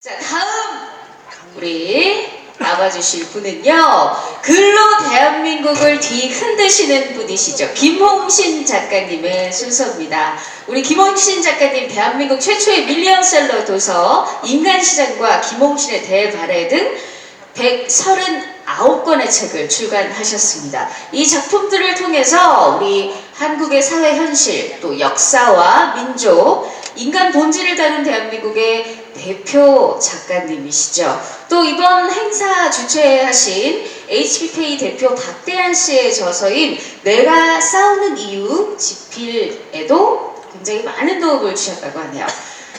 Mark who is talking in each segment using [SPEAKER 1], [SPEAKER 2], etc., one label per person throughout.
[SPEAKER 1] 자, 다음 우리 나와주실 분은요, 글로 대한민국을 뒤흔드시는 분이시죠. 김홍신 작가님의 순서입니다. 우리 김홍신 작가님, 대한민국 최초의 밀리언셀러 도서 인간시장과 김홍신의 대발해 등 139권의 책을 출간하셨습니다. 이 작품들을 통해서 우리 한국의 사회 현실, 또 역사와 민족, 인간 본질을 다룬 대한민국의 대표 작가님이시죠. 또 이번 행사 주최하신 HBK 대표 박대한 씨의 저서인 내가 싸우는 이유 집필에도 굉장히 많은 도움을 주셨다고 하네요.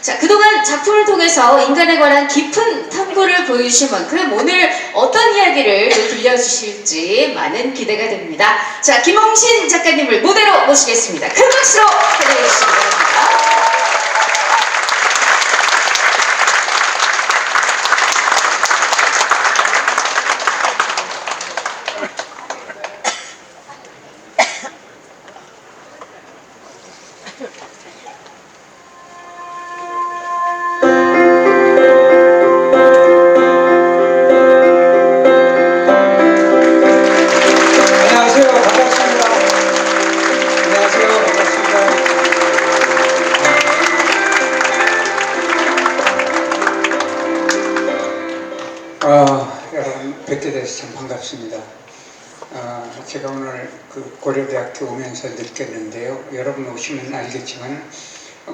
[SPEAKER 1] 자, 그동안 작품을 통해서 인간에 관한 깊은 탐구를 보여주신 만큼 오늘 어떤 이야기를 또 들려주실지 많은 기대가 됩니다. 자, 김홍신 작가님을 무대로 모시겠습니다. 큰 박수로 환영해 주시기 바랍니다.
[SPEAKER 2] 여러분 뵙게 돼서 참 반갑습니다. 제가 오늘 그 고려대학교 오면서 느꼈는데요. 여러분 오시면 알겠지만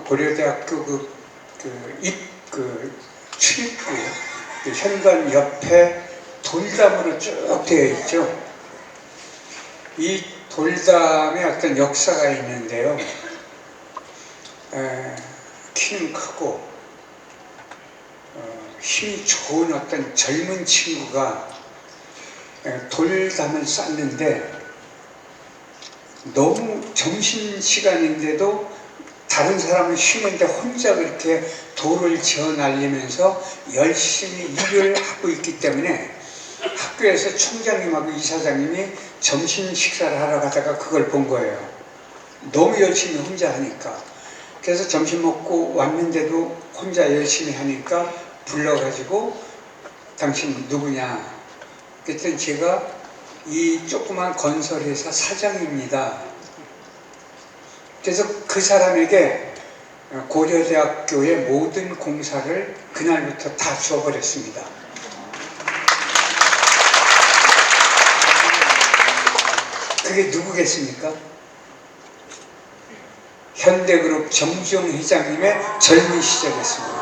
[SPEAKER 2] 고려대학교 출입구 현관 옆에 돌담으로 쭉 되어 있죠. 이 돌담에 어떤 역사가 있는데요. 키는 크고 힘이 좋은 어떤 젊은 친구가 돌담을 쌓는데 너무 점심시간인데도 다른 사람은 쉬는데 혼자 그렇게 돌을 지어 날리면서 열심히 일을 하고 있기 때문에 학교에서 총장님하고 이사장님이 점심 식사를 하러 가다가 그걸 본 거예요. 너무 열심히 혼자 하니까. 그래서 점심 먹고 왔는데도 혼자 열심히 하니까 불러가지고 당신 누구냐? 그랬더니 제가 이 조그만 건설회사 사장입니다. 그래서 그 사람에게 고려대학교의 모든 공사를 그날부터 다 줘버렸습니다. 그게 누구겠습니까? 현대그룹 정주영 회장님의 젊은 시절이었습니다.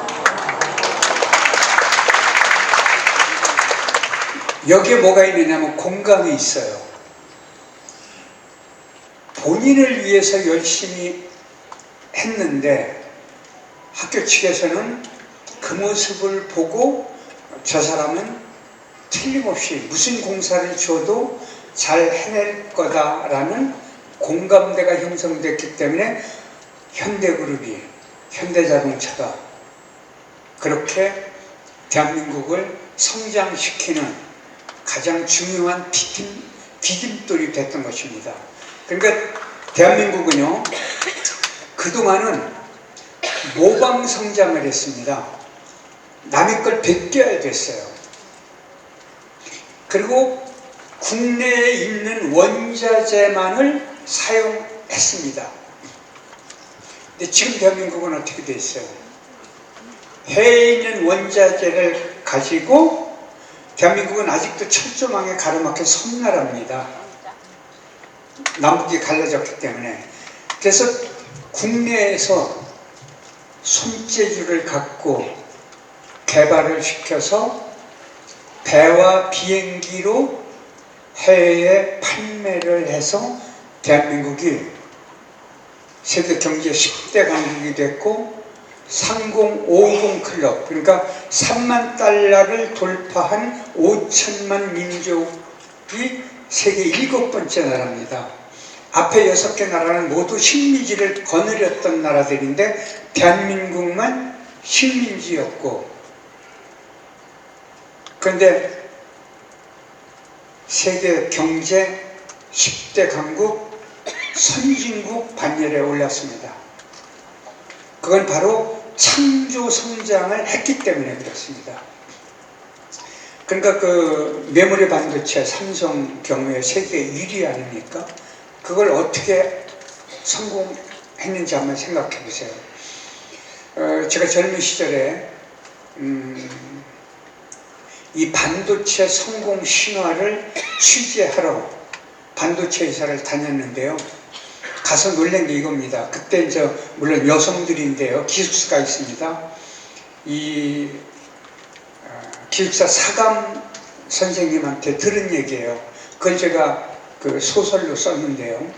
[SPEAKER 2] 여기에 뭐가 있느냐면 공감이 있어요. 본인을 위해서 열심히 했는데 학교 측에서는 그 모습을 보고 저 사람은 틀림없이 무슨 공사를 줘도 잘 해낼 거다라는 공감대가 형성됐기 때문에 현대그룹이, 현대자동차가 그렇게 대한민국을 성장시키는 가장 중요한 디딤돌이 됐던 것입니다. 그러니까 대한민국은요, 그동안은 모방 성장을 했습니다. 남의 걸 베껴야 됐어요. 그리고 국내에 있는 원자재만을 사용했습니다. 근데 지금 대한민국은 어떻게 됐어요? 해외에 있는 원자재를 가지고 대한민국은 아직도 철조망에 가로막힌 섬나라입니다. 남북이 갈라졌기 때문에. 그래서 국내에서 손재주를 갖고 개발을 시켜서 배와 비행기로 해외에 판매를 해서 대한민국이 세계 경제 10대 강국이 됐고 상공50 클럽, 그러니까 3만 달러를 돌파한 5천만 민족이 세계 7번째 나라입니다. 앞에 6개 나라는 모두 식민지를 거느렸던 나라들인데 대한민국만 식민지였고, 그런데 세계 경제 10대 강국 선진국 반열에 올랐습니다. 그건 바로 창조 성장을 했기 때문에 그렇습니다. 그러니까 그 메모리 반도체 삼성 경우에 세계 1위 아닙니까? 그걸 어떻게 성공했는지 한번 생각해 보세요. 제가 젊은 시절에 이 반도체 성공 신화를 취재하러 반도체 회사를 다녔는데요. 가서 놀란 게 이겁니다. 그때 물론 여성들인데요. 기숙사가 있습니다. 이 기숙사 사감 선생님한테 들은 얘기예요. 그걸 제가 그 소설로 썼는데요.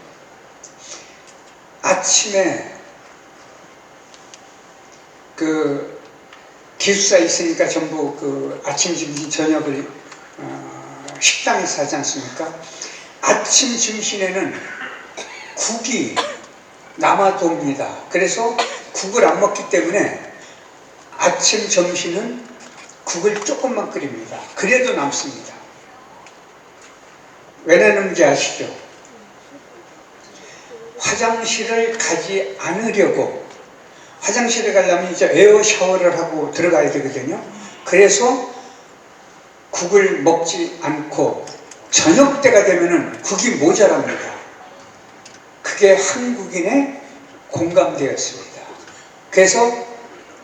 [SPEAKER 2] 아침에 그 기숙사에 있으니까 전부 그 아침, 점심, 저녁을 식당에서 하지 않습니까? 아침 점심에는 국이 남아도옵니다. 그래서 국을 안 먹기 때문에 아침, 점심은 국을 조금만 끓입니다. 그래도 남습니다. 왜 나는지 아시죠? 화장실을 가지 않으려고, 화장실에 가려면 이제 에어 샤워를 하고 들어가야 되거든요. 그래서 국을 먹지 않고 저녁 때가 되면은 국이 모자랍니다. 그게 한국인의 공감대였습니다. 그래서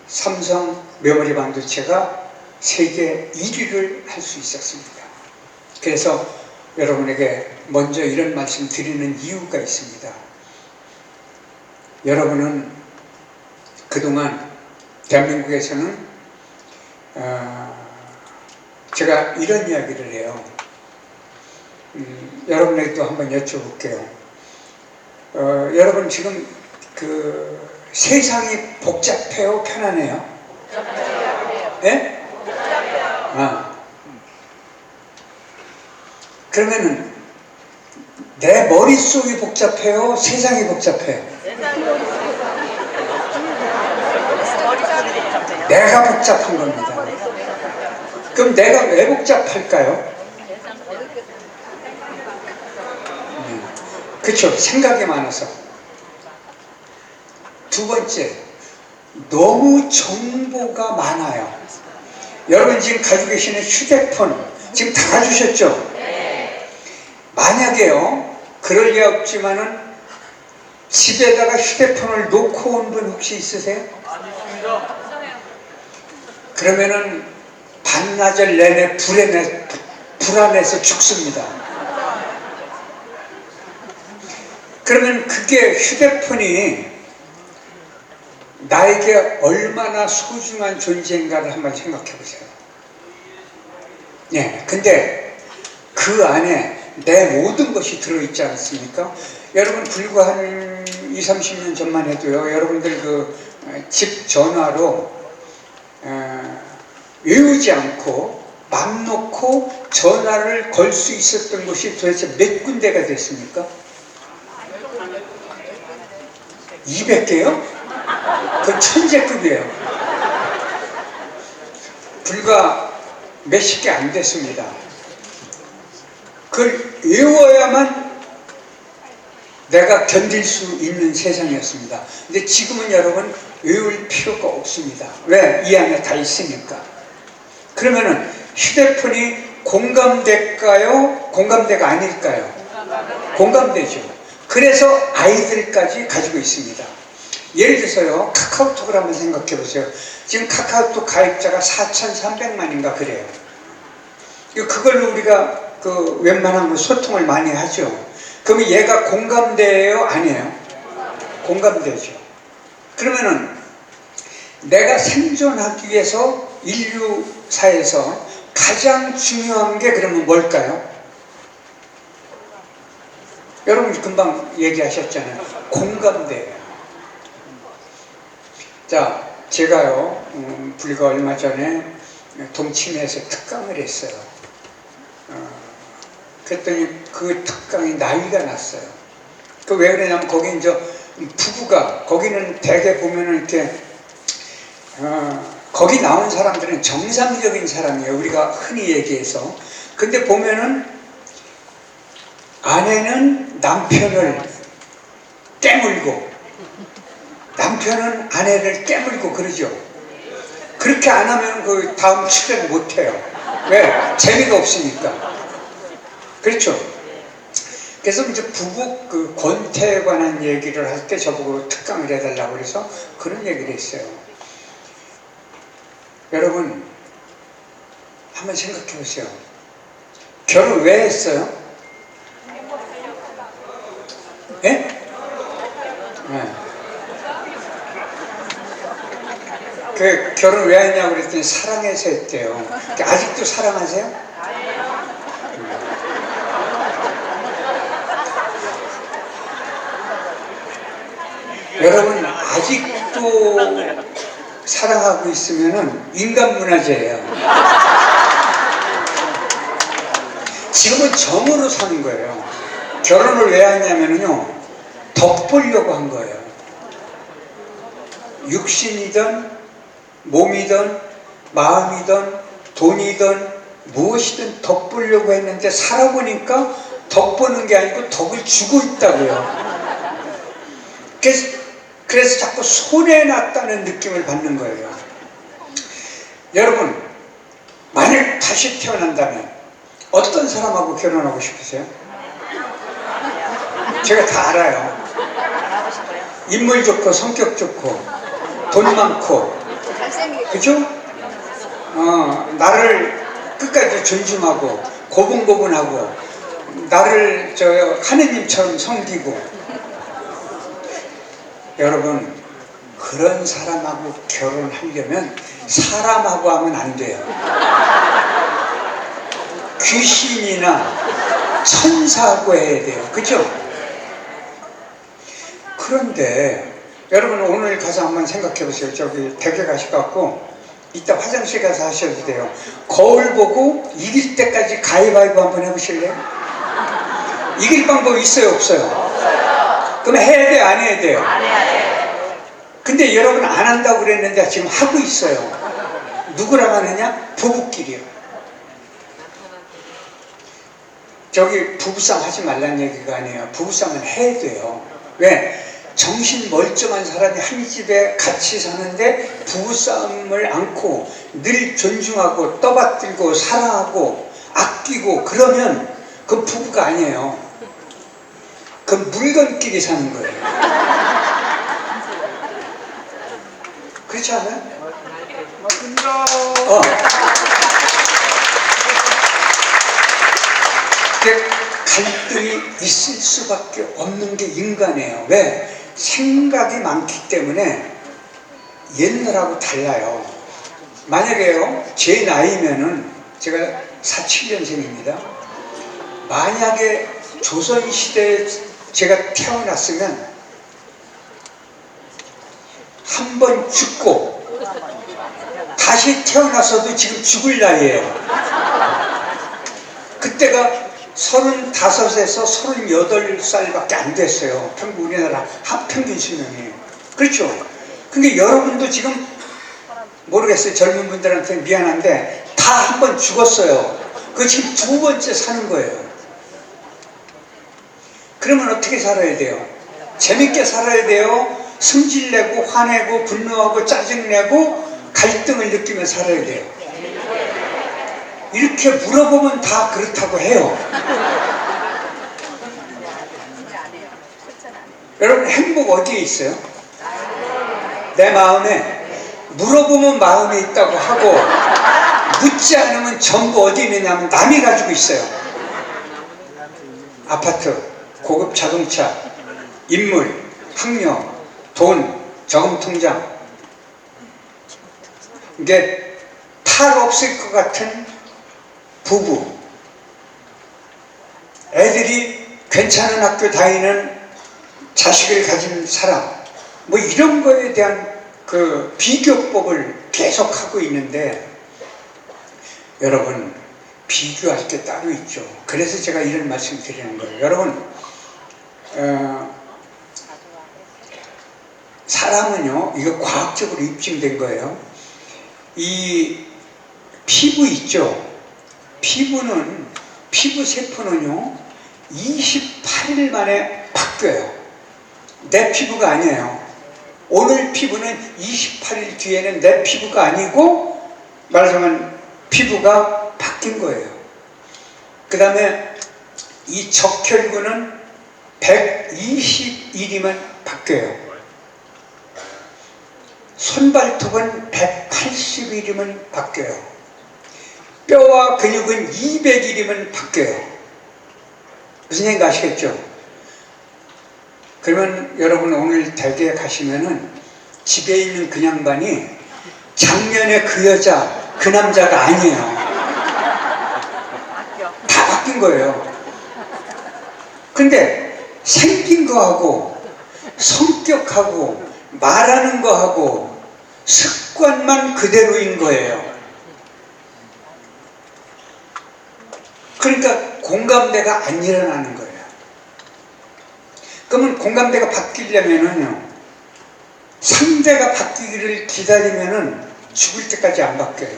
[SPEAKER 2] 삼성 메모리 반도체가 세계 1위를 할 수 있었습니다. 그래서 여러분에게 먼저 이런 말씀 드리는 이유가 있습니다. 여러분은 그동안 대한민국에서는 제가 이런 이야기를 해요. 여러분에게도 한번 여쭤볼게요. 여러분 지금 그 세상이 복잡해요? 편안해요? 복잡해요. 네? 복잡해요. 그러면은 내 머릿속이 복잡해요? 세상이 복잡해요? 내가 복잡한 겁니다. 그럼 내가 왜 복잡할까요? 그렇죠. 생각이 많아서. 두 번째, 너무 정보가 많아요. 여러분 지금 가지고 계시는 휴대폰 지금 다 가주셨죠? 네. 만약에요, 그럴 리 없지만은 집에다가 휴대폰을 놓고 온 분 혹시 있으세요? 아닙니다. 그러면은 반나절 내내 불안해서 죽습니다. 그러면 그게 휴대폰이 나에게 얼마나 소중한 존재인가를 한번 생각해 보세요. 네, 근데 그 안에 내 모든 것이 들어있지 않습니까? 여러분 불과 한 20, 30년 전만 해도요, 여러분들 그 집 전화로 외우지 않고 맘 놓고 전화를 걸 수 있었던 곳이 도대체 몇 군데가 됐습니까? 200개요? 그 천재급이에요. 불과 몇십 개 안 됐습니다. 그걸 외워야만 내가 견딜 수 있는 세상이었습니다. 근데 지금은 여러분 외울 필요가 없습니다. 왜? 이 안에 다 있으니까. 그러면은 휴대폰이 공감될까요? 공감대가 아닐까요? 공감대죠. 그래서 아이들까지 가지고 있습니다. 예를 들어서요, 카카오톡을 한번 생각해 보세요. 지금 카카오톡 가입자가 4,300만인가 그래요. 그걸로 우리가 그 웬만한 거 소통을 많이 하죠. 그러면 얘가 공감대예요? 아니에요? 공감대죠. 그러면은 내가 생존하기 위해서 인류사에서 가장 중요한 게 그러면 뭘까요? 여러분 금방 얘기하셨잖아요. 공감대예요. 자, 제가요, 불과 얼마 전에 동치미에서 특강을 했어요. 그랬더니 그 특강이 난리가 났어요. 그 왜 그러냐면 거기 이제 부부가, 거기는 대개 보면은 이렇게, 거기 나온 사람들은 정상적인 사람이에요. 우리가 흔히 얘기해서. 근데 보면은 아내는 남편을 깨물고, 남편은 아내를 깨물고 그러죠. 그렇게 안 하면 그 다음 출연 못 해요. 왜? 재미가 없으니까. 그렇죠? 그래서 이제 부부 그 권태에 관한 얘기를 할 때 저보고 특강을 해달라고 그래서 그런 얘기를 했어요. 여러분, 한번 생각해 보세요. 결혼 왜 했어요? 예? 네. 그 결혼 왜 했냐고 그랬더니 사랑해서 했대요. 아직도 사랑하세요? 여러분 아직도 사랑하고 있으면은 인간문화재예요. 지금은 정으로 사는 거예요. 결혼을 왜 하냐면요, 덕보려고 한 거예요. 육신이든 몸이든 마음이든 돈이든 무엇이든 덕보려고 했는데 살아보니까 덕보는 게 아니고 덕을 주고 있다고요. 그래서 자꾸 손해났다는 느낌을 받는 거예요. 여러분, 만약 다시 태어난다면 어떤 사람하고 결혼하고 싶으세요? 제가 다 알아요. 인물 좋고 성격 좋고 돈 많고, 그죠? 나를 끝까지 존중하고 고분고분하고 나를 하느님처럼 섬기고. 여러분, 그런 사람하고 결혼하려면 사람하고 하면 안 돼요. 귀신이나 천사하고 해야 돼요. 그죠? 그런데 여러분 오늘 가서 한번 생각해 보세요. 저기 댁에 가셔갖고 이따 화장실 가서 하셔도 돼요. 거울 보고 이길 때까지 가위바위보 한번 해보실래요? 이길 방법 있어요, 없어요? 그럼 해야 돼요, 안 해야 돼요?
[SPEAKER 1] 안 해야 돼.
[SPEAKER 2] 근데 여러분 안 한다고 그랬는데 지금 하고 있어요. 누구랑 하느냐? 부부끼리요. 저기 부부싸움 하지 말라는 얘기가 아니에요. 부부싸움은 해야 돼요. 왜? 정신 멀쩡한 사람이 한 집에 같이 사는데 부부싸움을 않고 늘 존중하고 떠받들고 사랑하고 아끼고 그러면 그 부부가 아니에요. 그 물건끼리 사는 거예요. 그렇지 않아요? 갈등이 있을 수밖에 없는 게 인간이에요. 왜? 생각이 많기 때문에 옛날하고 달라요. 만약에요, 제 나이면은 제가 47년생입니다. 만약에 조선시대에 제가 태어났으면 한 번 죽고 다시 태어났어도 지금 죽을 나이에요. 그때가 35에서 38살밖에 안 됐어요. 평균 우리나라 평균 수명이. 그렇죠? 근데 여러분도 지금 모르겠어요. 젊은 분들한테 미안한데 다 한 번 죽었어요. 그 지금 두 번째 사는 거예요. 그러면 어떻게 살아야 돼요? 재밌게 살아야 돼요? 승질내고 화내고 분노하고 짜증내고 갈등을 느끼며 살아야 돼요. 이렇게 물어보면 다 그렇다고 해요. 여러분 행복 어디에 있어요? 내 마음에. 물어보면 마음에 있다고 하고 묻지 않으면 전부 어디 있느냐면 남이 가지고 있어요. 아파트, 고급 자동차, 인물, 학력, 돈, 저금 통장. 이게 탈 없을 것 같은 부부, 애들이 괜찮은 학교 다니는 자식을 가진 사람, 뭐 이런 거에 대한 그 비교법을 계속 하고 있는데, 여러분 비교할 게 따로 있죠. 그래서 제가 이런 말씀 드리는 거예요. 여러분 사람은요, 이거 과학적으로 입증된 거예요. 이 피부 있죠. 피부 세포는요 28일 만에 바뀌어요. 내 피부가 아니에요. 오늘 피부는 28일 뒤에는 내 피부가 아니고 말하자면 피부가 바뀐 거예요. 그 다음에 이 적혈구는 120일이면 바뀌어요. 손발톱은 180일이면 바뀌어요. 뼈와 근육은 200일이면 바뀌어요. 무슨 얘기인지 아시겠죠? 그러면 여러분 오늘 댁에 가시면은 집에 있는 그 양반이 작년에 그 여자, 그 남자가 아니에요. 다 바뀐 거예요. 근데 생긴 거하고 성격하고 말하는 거하고 습관만 그대로인 거예요. 그러니까 공감대가 안 일어나는 거예요. 그러면 공감대가 바뀌려면은요, 상대가 바뀌기를 기다리면은 죽을 때까지 안 바뀌어요.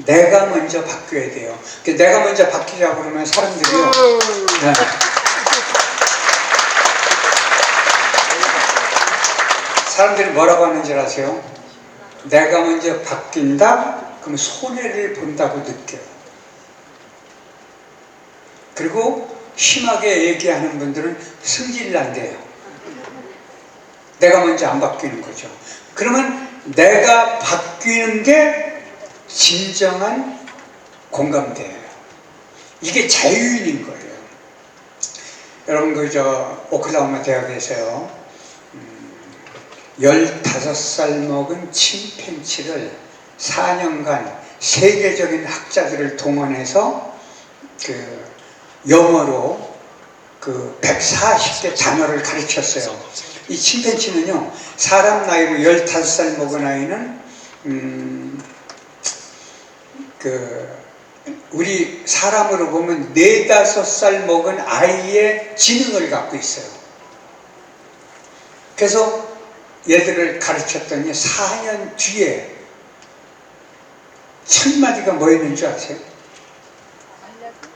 [SPEAKER 2] 내가 먼저 바뀌어야 돼요. 내가 먼저 바뀌자고 그러면 사람들이요. 네. 사람들이 뭐라고 하는지 아세요? 내가 먼저 바뀐다? 그럼 손해를 본다고 느껴요. 그리고 심하게 얘기하는 분들은 승질난대요. 내가 먼저 안 바뀌는 거죠. 그러면 내가 바뀌는 게 진정한 공감대예요. 이게 자유인인 거예요. 여러분 오클라호마 대학에서요 15살 먹은 침팬치를 4년간 세계적인 학자들을 동원해서 영어로 140개 단어를 가르쳤어요. 이 침팬치는요, 사람 나이로 15살 먹은 아이는, 우리 사람으로 보면 4, 5살 먹은 아이의 지능을 갖고 있어요. 그래서 얘들을 가르쳤더니 4년 뒤에 1000마디가 뭐 있는 줄 아세요?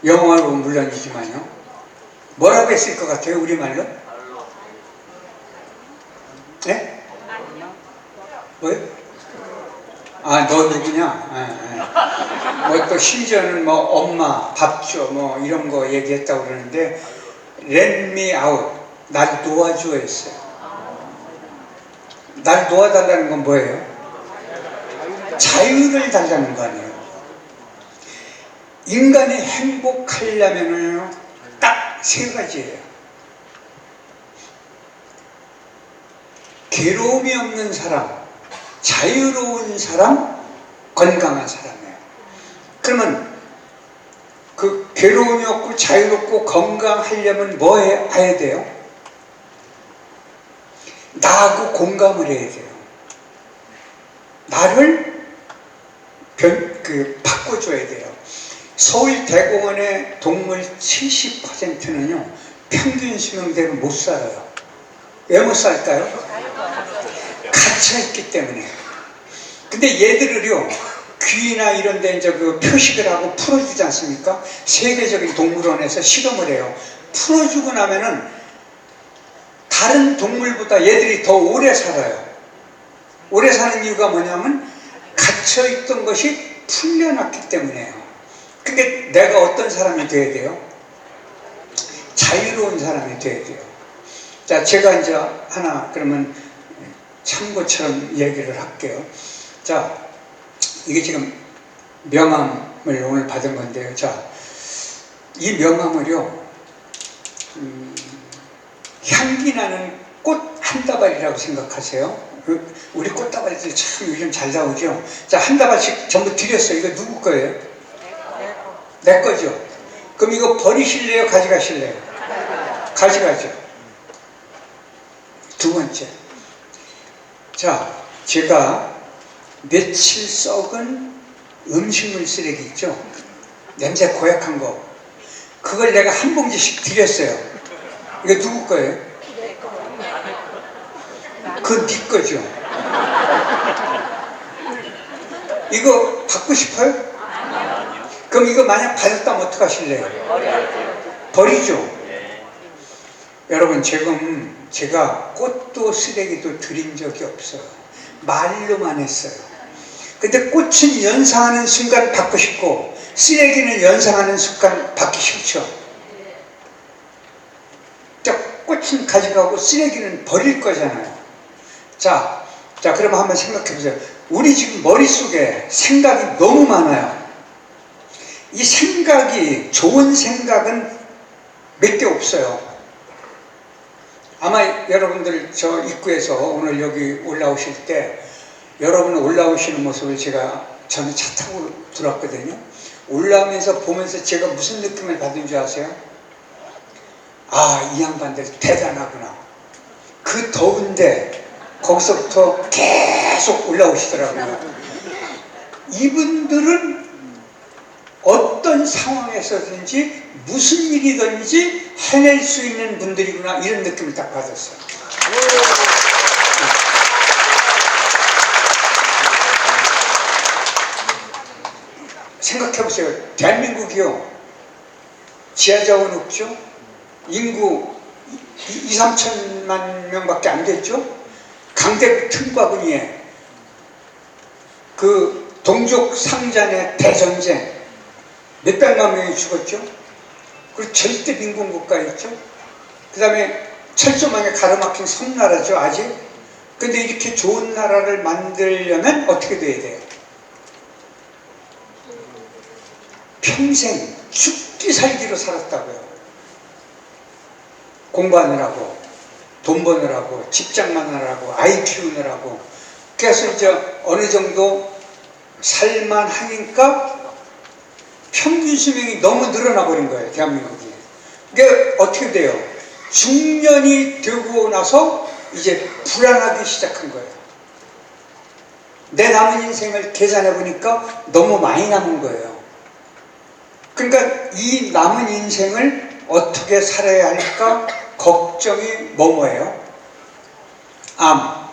[SPEAKER 2] 영어로 물론이지만요. 뭐라고 했을 것 같아요, 우리말로? 네? 뭐요? 아, 너 누구냐? 뭐 또 심지어는 뭐 엄마, 밥 줘, 뭐 이런 거 얘기했다고 그러는데 let me out, 날 놓아줘 했어요. 날 놓아달라는 건 뭐예요? 자유를 달라는 거 아니에요. 인간이 행복하려면요 딱 3가지예요. 괴로움이 없는 사람, 자유로운 사람, 건강한 사람이에요. 그러면 그 괴로움이 없고 자유롭고 건강하려면 뭐 해야 돼요? 나하고 공감을 해야 돼요. 나를 바꿔줘야 돼요. 서울대공원의 동물 70%는요 평균 수명대로 못 살아요. 왜 못 살까요? 갇혀있기 때문에. 근데 얘들을요 귀나 이런 데 이제 표식을 하고 풀어주지 않습니까? 세계적인 동물원에서 실험을 해요. 풀어주고 나면은 다른 동물보다 얘들이 더 오래 살아요. 오래 사는 이유가 뭐냐면 갇혀있던 것이 풀려났기 때문이에요. 근데 내가 어떤 사람이 돼야 돼요? 자유로운 사람이 돼야 돼요. 자, 제가 이제 하나 그러면 참고처럼 얘기를 할게요. 자, 이게 지금 명함을 오늘 받은 건데요. 자, 이 명함을요, 향기 나는 꽃 한 다발이라고 생각하세요. 우리 꽃다발들 참 요즘 잘 나오죠. 자, 한 다발씩 전부 드렸어요. 이거 누구 거예요? 내 거죠. 그럼 이거 버리실래요? 가져가실래요? 가져가죠. 2번째. 자, 제가 며칠 썩은 음식물 쓰레기 있죠? 냄새 고약한 거. 그걸 내가 한 봉지씩 드렸어요. 이거 누구 거예요? 그건 네 거죠. 이거 받고 싶어요? 그럼 이거 만약 받았다면 어떡하실래요? 버리죠. 여러분 지금 제가 꽃도 쓰레기도 드린 적이 없어요. 말로만 했어요. 근데 꽃은 연상하는 순간 받고 싶고 쓰레기는 연상하는 순간 받기 싫죠. 꽃은 가져가고 쓰레기는 버릴 거잖아요. 자, 그럼 한번 생각해 보세요. 우리 지금 머릿속에 생각이 너무 많아요. 이 생각이, 좋은 생각은 몇 개 없어요. 아마 여러분들 저 입구에서 오늘 여기 올라오실 때 여러분 올라오시는 모습을 저는 차 타고 들어왔거든요. 올라오면서 보면서 제가 무슨 느낌을 받은 줄 아세요? 아, 이 양반들 대단하구나. 그 더운데 거기서부터 계속 올라오시더라고요. 이분들은 어떤 상황에서든지 무슨 일이든지 해낼 수 있는 분들이구나, 이런 느낌을 딱 받았어요. 생각해보세요. 대한민국이요, 지하자원 없죠? 인구 2, 3천만 명밖에 안 됐죠? 강대국 틈바구니에 그 동족 상잔의 대전쟁 몇백만 명이 죽었죠? 그리고 절대 빈곤 국가였죠? 그 다음에 철조망에 가로막힌 섬나라죠, 아직? 근데 이렇게 좋은 나라를 만들려면 어떻게 돼야 돼요? 평생 죽기 살기로 살았다고요. 공부하느라고, 돈 버느라고, 직장만 하느라고, 아이 키우느라고. 그래서 이제 어느 정도 살만하니까 평균 수명이 너무 늘어나 버린 거예요, 대한민국이. 그게 어떻게 돼요? 중년이 되고 나서 이제 불안하기 시작한 거예요. 내 남은 인생을 계산해 보니까 너무 많이 남은 거예요. 그러니까 이 남은 인생을 어떻게 살아야 할까 걱정이 뭐예요? 암.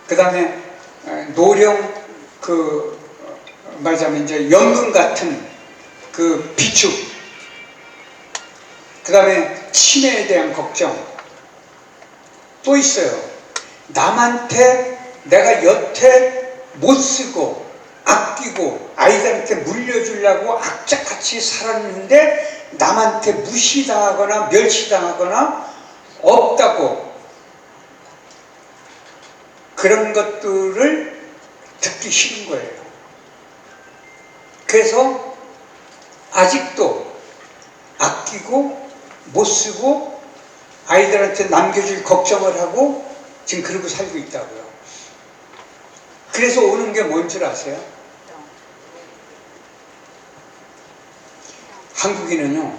[SPEAKER 2] 그 다음에 노령, 말하자면 이제 연금 같은 그 비축. 그 다음에 치매에 대한 걱정. 또 있어요. 남한테 내가 여태 못 쓰고 아끼고 아이들한테 물려주려고 악착같이 살았는데 남한테 무시당하거나 멸시당하거나 없다고, 그런 것들을 듣기 싫은 거예요. 그래서 아직도 아끼고 못 쓰고 아이들한테 남겨줄 걱정을 하고 지금 그러고 살고 있다고요. 그래서 오는 게 뭔 줄 아세요? 한국인은요,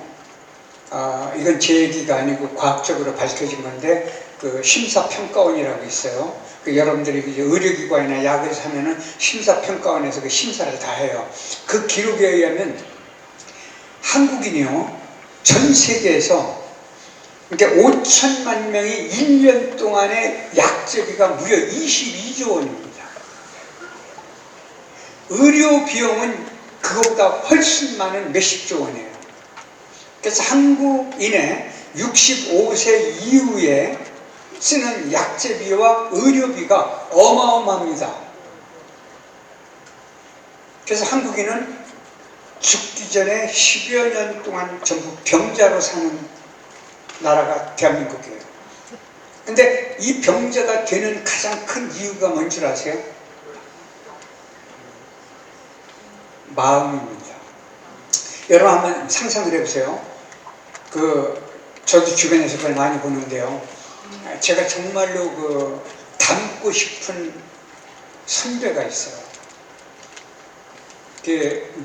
[SPEAKER 2] 이건 제 얘기가 아니고 과학적으로 밝혀진 건데, 그 심사평가원이라고 있어요. 그 여러분들이 이제 의료기관이나 약을 사면은 심사평가원에서 그 심사를 다 해요. 그 기록에 의하면 한국인이요, 전 세계에서 그러니까 5천만 명이 1년 동안의 약제비가 무려 22조 원입니다. 의료 비용은 그거보다 훨씬 많은 몇십조 원이에요. 그래서 한국인의 65세 이후에 쓰는 약제비와 의료비가 어마어마합니다. 그래서 한국인은 죽기 전에 10여 년 동안 전부 병자로 사는 나라가 대한민국이에요. 근데 이 병자가 되는 가장 큰 이유가 뭔 줄 아세요? 마음입니다. 여러분 한번 상상을 해보세요. 저도 주변에서 그걸 많이 보는데요. 제가 정말로 닮고 싶은 선배가 있어요.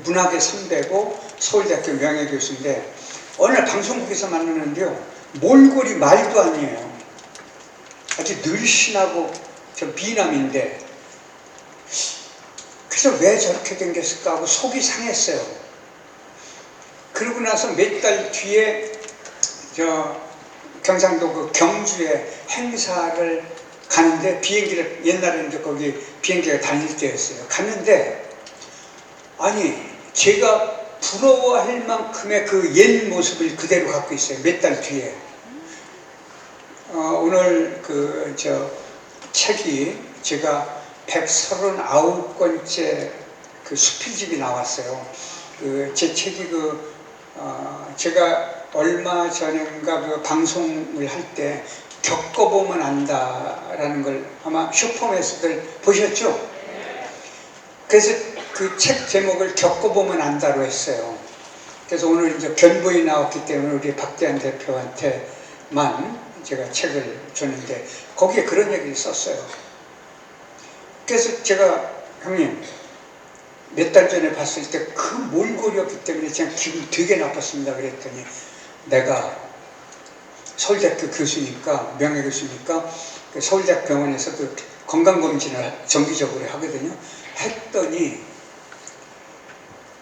[SPEAKER 2] 문학의 선배고 서울대학교 명예교수인데 어느 날 방송국에서 만나는데요, 몰골이 말도 아니에요. 아주 늘씬하고 저 미남인데, 그래서 왜 저렇게 생겼을까 하고 속이 상했어요. 그러고 나서 몇 달 뒤에 경상도 그 경주에 행사를 가는데, 비행기를, 옛날에는 이제 거기 비행기가 다닐 때였어요. 갔는데 아니, 제가 부러워할 만큼의 그 옛 모습을 그대로 갖고 있어요. 몇 달 뒤에. 오늘 책이 제가 139권째 그 수필집이 나왔어요. 제 책이 제가 얼마 전인가 그 방송을 할 때 겪어보면 안다라는 걸 아마 슈퍼맨스들 보셨죠? 그래서 그 책 제목을 겪어보면 안다로 했어요. 그래서 오늘 이제 견본이 나왔기 때문에 우리 박대한 대표한테만 제가 책을 줬는데 거기에 그런 얘기를 썼어요. 그래서 제가 형님 몇 달 전에 봤을 때 그 몰골이었기 때문에 제가 기분 되게 나빴습니다. 그랬더니 내가 서울대학교 교수니까 명예교수니까 서울대학 병원에서 그 건강검진을 정기적으로 하거든요. 했더니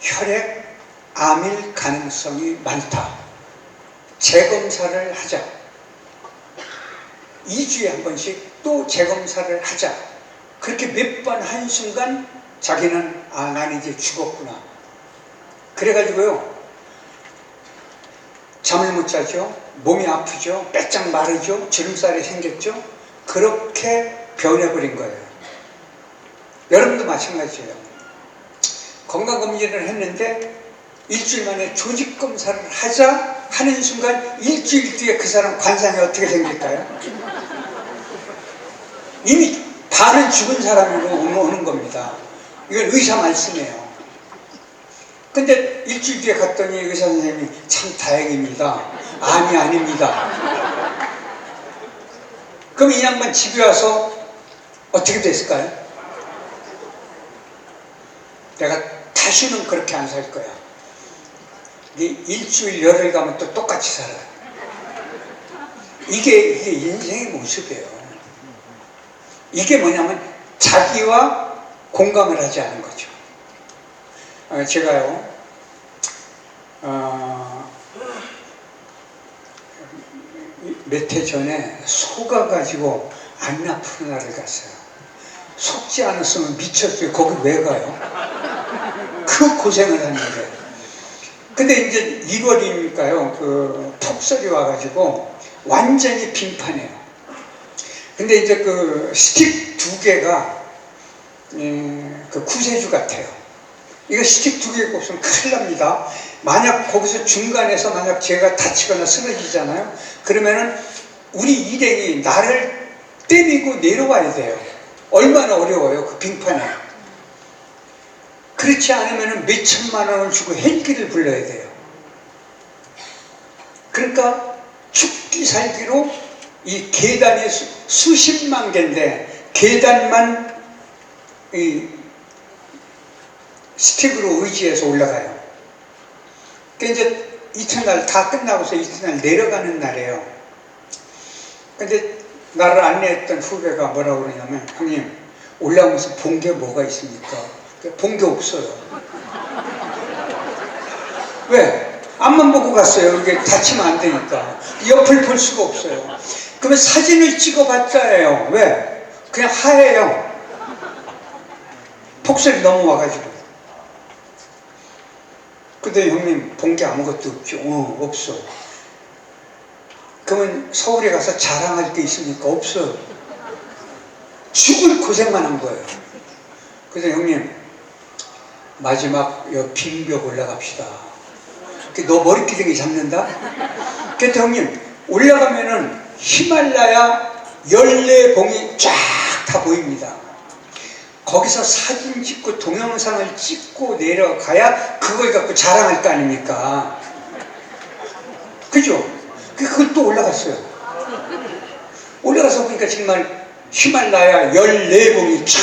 [SPEAKER 2] 혈액 암일 가능성이 많다. 재검사를 하자. 2주에 한 번씩 또 재검사를 하자. 그렇게 몇 번 한 순간 자기는 난 이제 죽었구나. 그래가지고요 잠을 못 자죠. 몸이 아프죠. 빼짝 마르죠. 주름살이 생겼죠. 그렇게 변해버린 거예요. 여러분도 마찬가지예요. 건강검진을 했는데 일주일 만에 조직검사를 하자 하는 순간 일주일 뒤에 그 사람 관상이 어떻게 생길까요? 이미 반은 죽은 사람으로 오는 겁니다. 이건 의사 말씀이에요. 근데 일주일 뒤에 갔더니 의사 선생님이 참 다행입니다. 암이 아닙니다. 그럼 이 양반 집에 와서 어떻게 됐을까요? 내가 다시는 그렇게 안 살 거야. 일주일 열흘 가면 또 똑같이 살아요. 이게 인생의 모습이에요. 이게 뭐냐면 자기와 공감을 하지 않은 거죠. 제가요 몇 해 전에 속아가지고 안나푸르나를 갔어요. 속지 않았으면 미쳤어요. 거기 왜 가요? 그 고생을 하는데. 근데 이제 2월이니까요 그 폭설이 와가지고 완전히 빙판이에요. 근데 이제 그 스틱 2개가 그 구세주 같아요. 이거 스틱 2개가 없으면 큰일 납니다. 만약 거기서 중간에서 만약 제가 다치거나 쓰러지잖아요. 그러면은 우리 일행이 나를 때리고 내려와야 돼요. 얼마나 어려워요 그 빙판에. 그렇지 않으면 몇 천만 원을 주고 헬기를 불러야 돼요. 그러니까 죽기 살기로 이 계단이 수십만 개인데 계단만 이 스틱으로 의지해서 올라가요. 그러니까 이제 이튿날 다 끝나고서 이튿날 내려가는 날이에요. 근데 나를 안내했던 후배가 뭐라고 그러냐면 형님 올라오면서 본 게 뭐가 있습니까? 본 게 없어요. 왜? 앞만 보고 갔어요. 이게 다치면 안 되니까. 옆을 볼 수가 없어요. 그러면 사진을 찍어봤자예요. 왜? 그냥 하얘요. 폭설이 넘어와가지고. 근데 형님 본 게 아무것도 없죠. 없어. 그러면 서울에 가서 자랑할 게 있습니까? 없어요. 죽을 고생만 한 거예요. 그래서 형님 마지막 빈벽 올라갑시다. 너 머리끼리 잡는다? 그래서 형님 올라가면은 히말라야 14봉이 쫙 다 보입니다. 거기서 사진 찍고 동영상을 찍고 내려가야 그걸 갖고 자랑할 거 아닙니까? 그죠? 그걸 또 올라갔어요. 올라가서 보니까 정말 히말라야 14봉이 쫙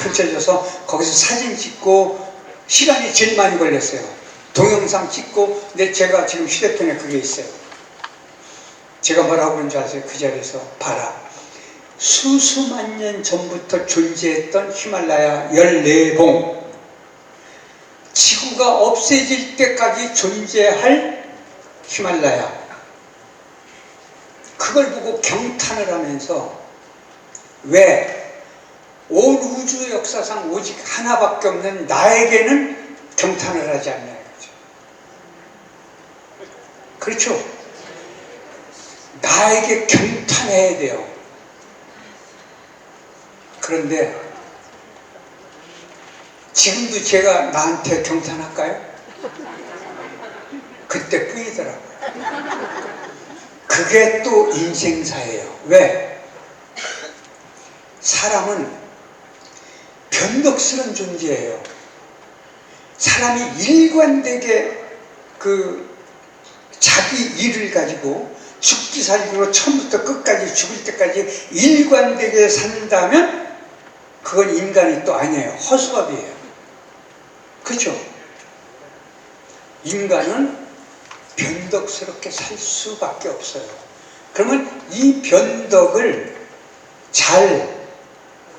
[SPEAKER 2] 펼쳐져서 거기서 사진 찍고 시간이 제일 많이 걸렸어요. 동영상 찍고. 근데 제가 지금 휴대폰에 그게 있어요. 제가 뭐라고 그런지 아세요? 그 자리에서 봐라. 수수만 년 전부터 존재했던 히말라야 14봉. 지구가 없어질 때까지 존재할 히말라야. 그걸 보고 경탄을 하면서 왜? 온 우주 역사상 오직 하나밖에 없는 나에게는 경탄을 하지 않냐 이거죠. 그렇죠? 나에게 경탄해야 돼요. 그런데 지금도 제가 나한테 경탄할까요? 그때 뿐이더라고요. 그게 또 인생사예요. 왜? 사람은 변덕스러운 존재예요. 사람이 일관되게 자기 일을 가지고 죽기 살기로 처음부터 끝까지 죽을 때까지 일관되게 산다면 그건 인간이 또 아니에요. 허수아비예요. 그렇죠? 인간은 변덕스럽게 살 수밖에 없어요. 그러면 이 변덕을 잘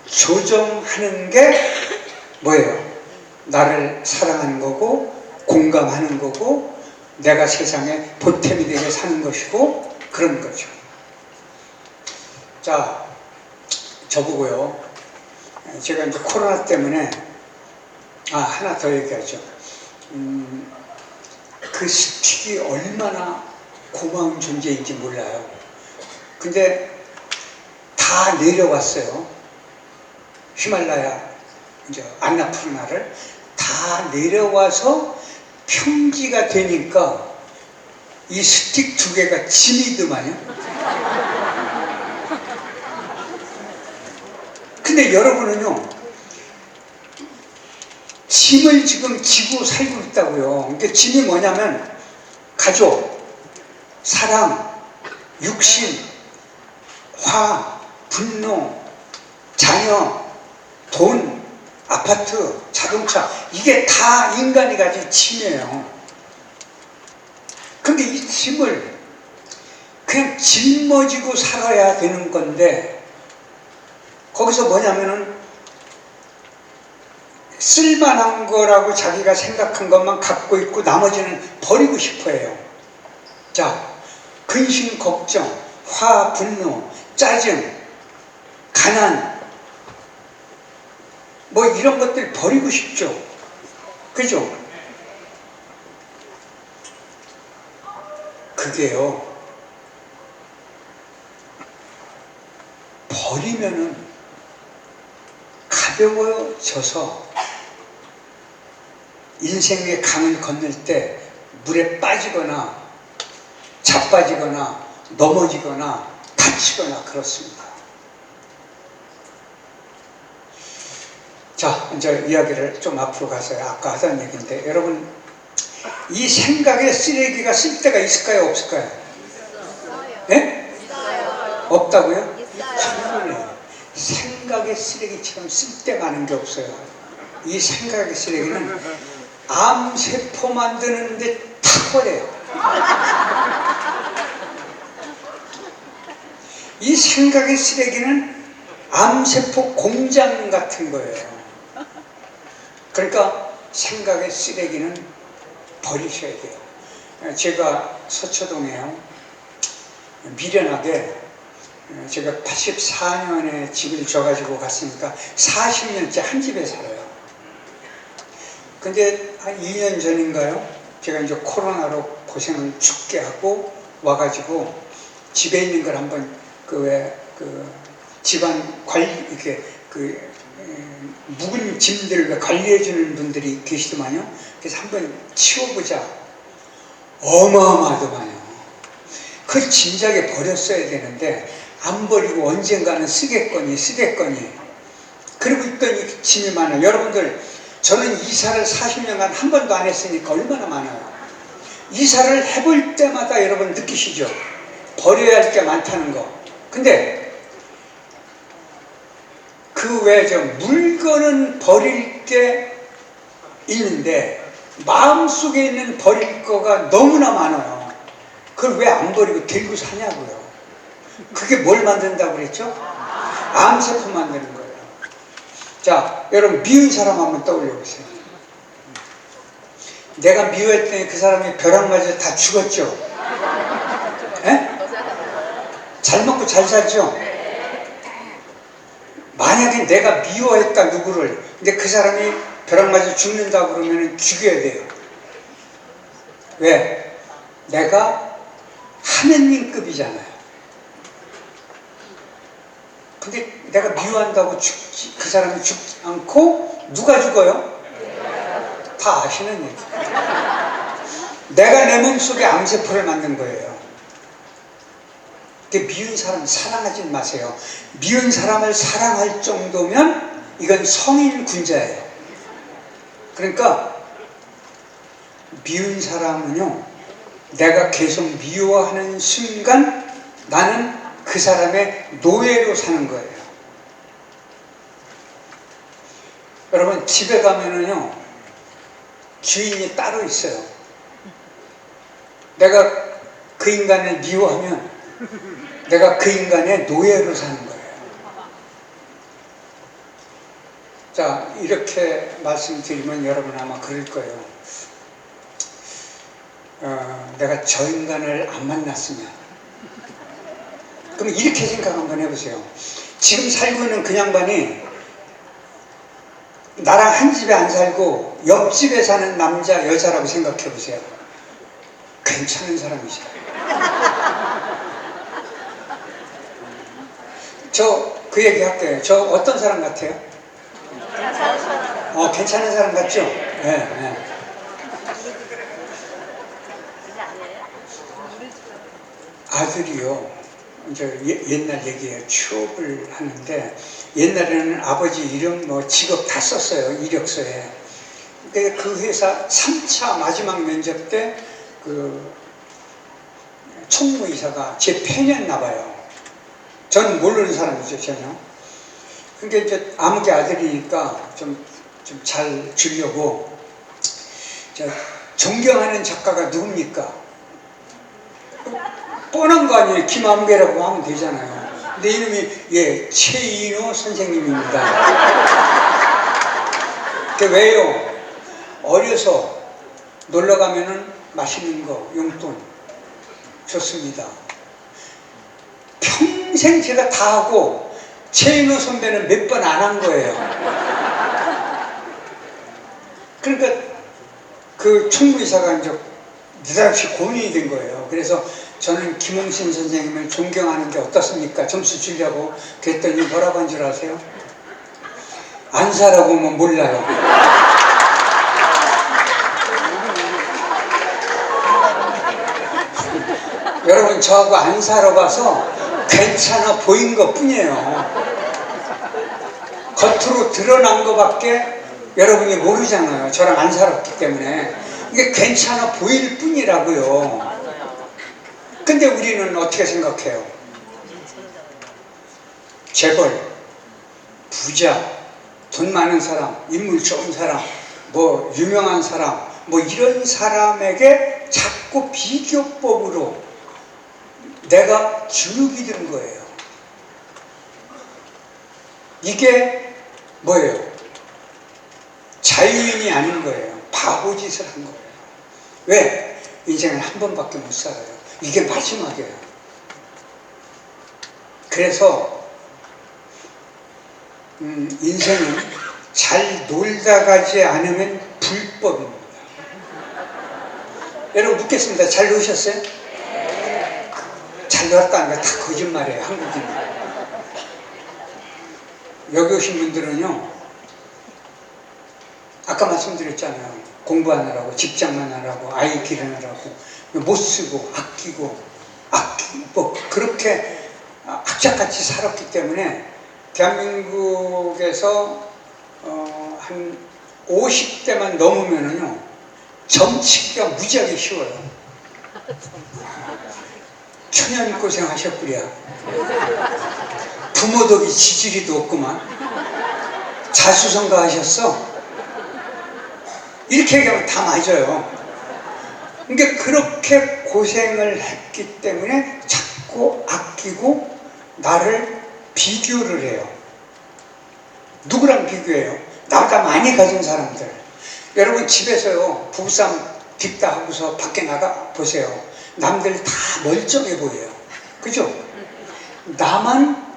[SPEAKER 2] 조정하는 게 뭐예요? 나를 사랑하는 거고 공감하는 거고 내가 세상에 보탬이 되게 사는 것이고 그런 거죠. 자, 저보고요. 제가 이제 코로나 때문에 하나 더 얘기하죠. 그 스틱이 얼마나 고마운 존재인지 몰라요. 근데 다 내려왔어요. 히말라야 이제 안나푸르나를 다 내려와서 평지가 되니까 이 스틱 2개가 짐이더만요. 근데 여러분은요, 짐을 지금 지고 살고 있다고요. 그러니까 짐이 뭐냐면 가족, 사랑, 육신, 화, 분노, 자녀, 돈, 아파트, 자동차, 이게 다 인간이 가진 짐이에요. 근데 이 짐을 그냥 짊어지고 살아야 되는 건데 거기서 뭐냐면은 쓸만한 거라고 자기가 생각한 것만 갖고 있고 나머지는 버리고 싶어 해요. 자, 근심, 걱정, 화, 분노, 짜증, 가난, 뭐 이런 것들 버리고 싶죠. 그죠? 그게요, 버리면은 가벼워져서 인생의 강을 건널 때 물에 빠지거나 자빠지거나 넘어지거나 다치거나 그렇습니다. 자, 이제 이야기를 좀 앞으로 가서요. 아까 하던 얘기인데 여러분, 이 생각의 쓰레기가 쓸 데가 있을까요? 없을까요? 네? 없다고요? 충분해요. 생각의 쓰레기처럼 쓸 데 많은 게 없어요. 이 생각의 쓰레기는 암세포 만드는데 탁월해요. 이 생각의 쓰레기는 암세포 공장 같은 거예요. 그러니까 생각의 쓰레기는 버리셔야 돼요. 제가 서초동에요, 미련하게 제가 84년에 집을 져가지고 갔으니까 40년째 한 집에 살아요. 근데 한 2년 전인가요? 제가 이제 코로나로 고생을 죽게 하고 와가지고 집에 있는 걸 한번 집안 관리, 이렇게 묵은 짐들 관리해주는 분들이 계시더만요. 그래서 한번 치워보자. 어마어마하더만요. 그걸 진작에 버렸어야 되는데 안 버리고 언젠가는 쓰겠거니 그러고 있더니 짐이 많아요. 여러분들, 저는 이사를 40년간 한 번도 안 했으니까 얼마나 많아요. 이사를 해볼 때마다 여러분 느끼시죠? 버려야 할 게 많다는 거. 근데 그 외에 물건은 버릴 게 있는데 마음속에 있는 버릴 거가 너무나 많아요. 그걸 왜 안 버리고 들고 사냐고요. 그게 뭘 만든다고 그랬죠? 암세포 만드는 거예요. 자, 여러분, 미운 사람 한번 떠올려 보세요. 내가 미워했더니 그 사람이 벼락 맞아 다 죽었죠? 에? 잘 먹고 잘 살죠? 만약에 내가 미워했다 누구를, 근데 그 사람이 벼락 맞아 죽는다 그러면 죽여야 돼요. 왜? 내가 하느님급이잖아요. 근데 내가 미워한다고 그 사람이 죽지 않고 누가 죽어요? 다 아시는 얘기. 내가 내 몸속에 암세포를 만든 거예요. 미운 사람 사랑하지 마세요. 미운 사람을 사랑할 정도면 이건 성인 군자예요. 그러니까 미운 사람은요, 내가 계속 미워하는 순간 나는 그 사람의 노예로 사는 거예요. 여러분, 집에 가면은요, 주인이 따로 있어요. 내가 그 인간을 미워하면 내가 그 인간의 노예로 사는 거예요. 자, 이렇게 말씀드리면 여러분 아마 그럴 거예요. 내가 저 인간을 안 만났으면. 그럼 이렇게 생각 한번 해보세요. 지금 살고 있는 그 양반이 나랑 한 집에 안 살고 옆집에 사는 남자, 여자라고 생각해 보세요. 괜찮은 사람이죠. 저 그 얘기 할게요. 저 어떤 사람 같아요? 괜찮은 사람 같죠? 네. 아들이요. 이제 옛날 얘기예요. 취업을 하는데 옛날에는 아버지 이름 직업 다 썼어요. 이력서에. 근데 그 회사 3차 마지막 면접 때 그 총무이사가 제 팬이었나 봐요. 저는 모르는 사람이죠, 전혀. 그러니까 이제 아무개 아들이니까 좀 잘 주려고, 존경하는 작가가 누굽니까? 뻔한 거 아니에요. 김아무개라고 하면 되잖아요. 근데 이름이 최인호 선생님입니다. 왜요? 어려서 놀러 가면은 맛있는 거, 용돈 좋습니다. 평생 제가 다 하고 최인호 선배는 몇 번 안 한 거예요. 그러니까 그 총무이사가 이제 느닷없이 고민이 된 거예요. 그래서 저는 김홍신 선생님을 존경하는 게 어떻습니까? 점수 주려고. 그랬더니 뭐라고 한 줄 아세요? 안 살아보면 몰라요. 여러분, 저하고 안 살아봐서 괜찮아 보인 것 뿐이에요. 겉으로 드러난 것밖에 여러분이 모르잖아요. 저랑 안 살았기 때문에. 이게 괜찮아 보일 뿐이라고요. 근데 우리는 어떻게 생각해요? 재벌, 부자, 돈 많은 사람, 인물 좋은 사람, 유명한 사람, 이런 사람에게 자꾸 비교법으로 내가 주눅이 든 거예요. 이게 뭐예요? 자유인이 아닌 거예요. 바보짓을 한 거예요. 왜? 인생은 한 번밖에 못 살아요. 이게 마지막이에요. 그래서 인생은 잘 놀다 가지 않으면 불법입니다. 여러분 묻겠습니다. 잘 노셨어요? 잘 놀았다는 거 다 거짓말이에요. 한국인. 여기 오신 분들은요, 아까 말씀드렸잖아요. 공부하느라고, 직장만 하라고, 아이 기르느라고 못 쓰고 아끼고 그렇게 악착같이 살았기 때문에 대한민국에서 한 50대만 넘으면은요, 점치기가 무지하게 쉬워요. 천연 고생하셨구려. 부모 덕이 지지리도 없구만. 자수성가 하셨어. 이렇게 얘기하면 다 맞아요. 그러니까 그렇게 고생을 했기 때문에 자꾸 아끼고 나를 비교를 해요. 누구랑 비교해요? 나보다 많이 가진 사람들. 여러분 집에서요, 부부싸움 딥다 하고서 밖에 나가 보세요. 남들 다 멀쩡해 보여요. 그죠? 나만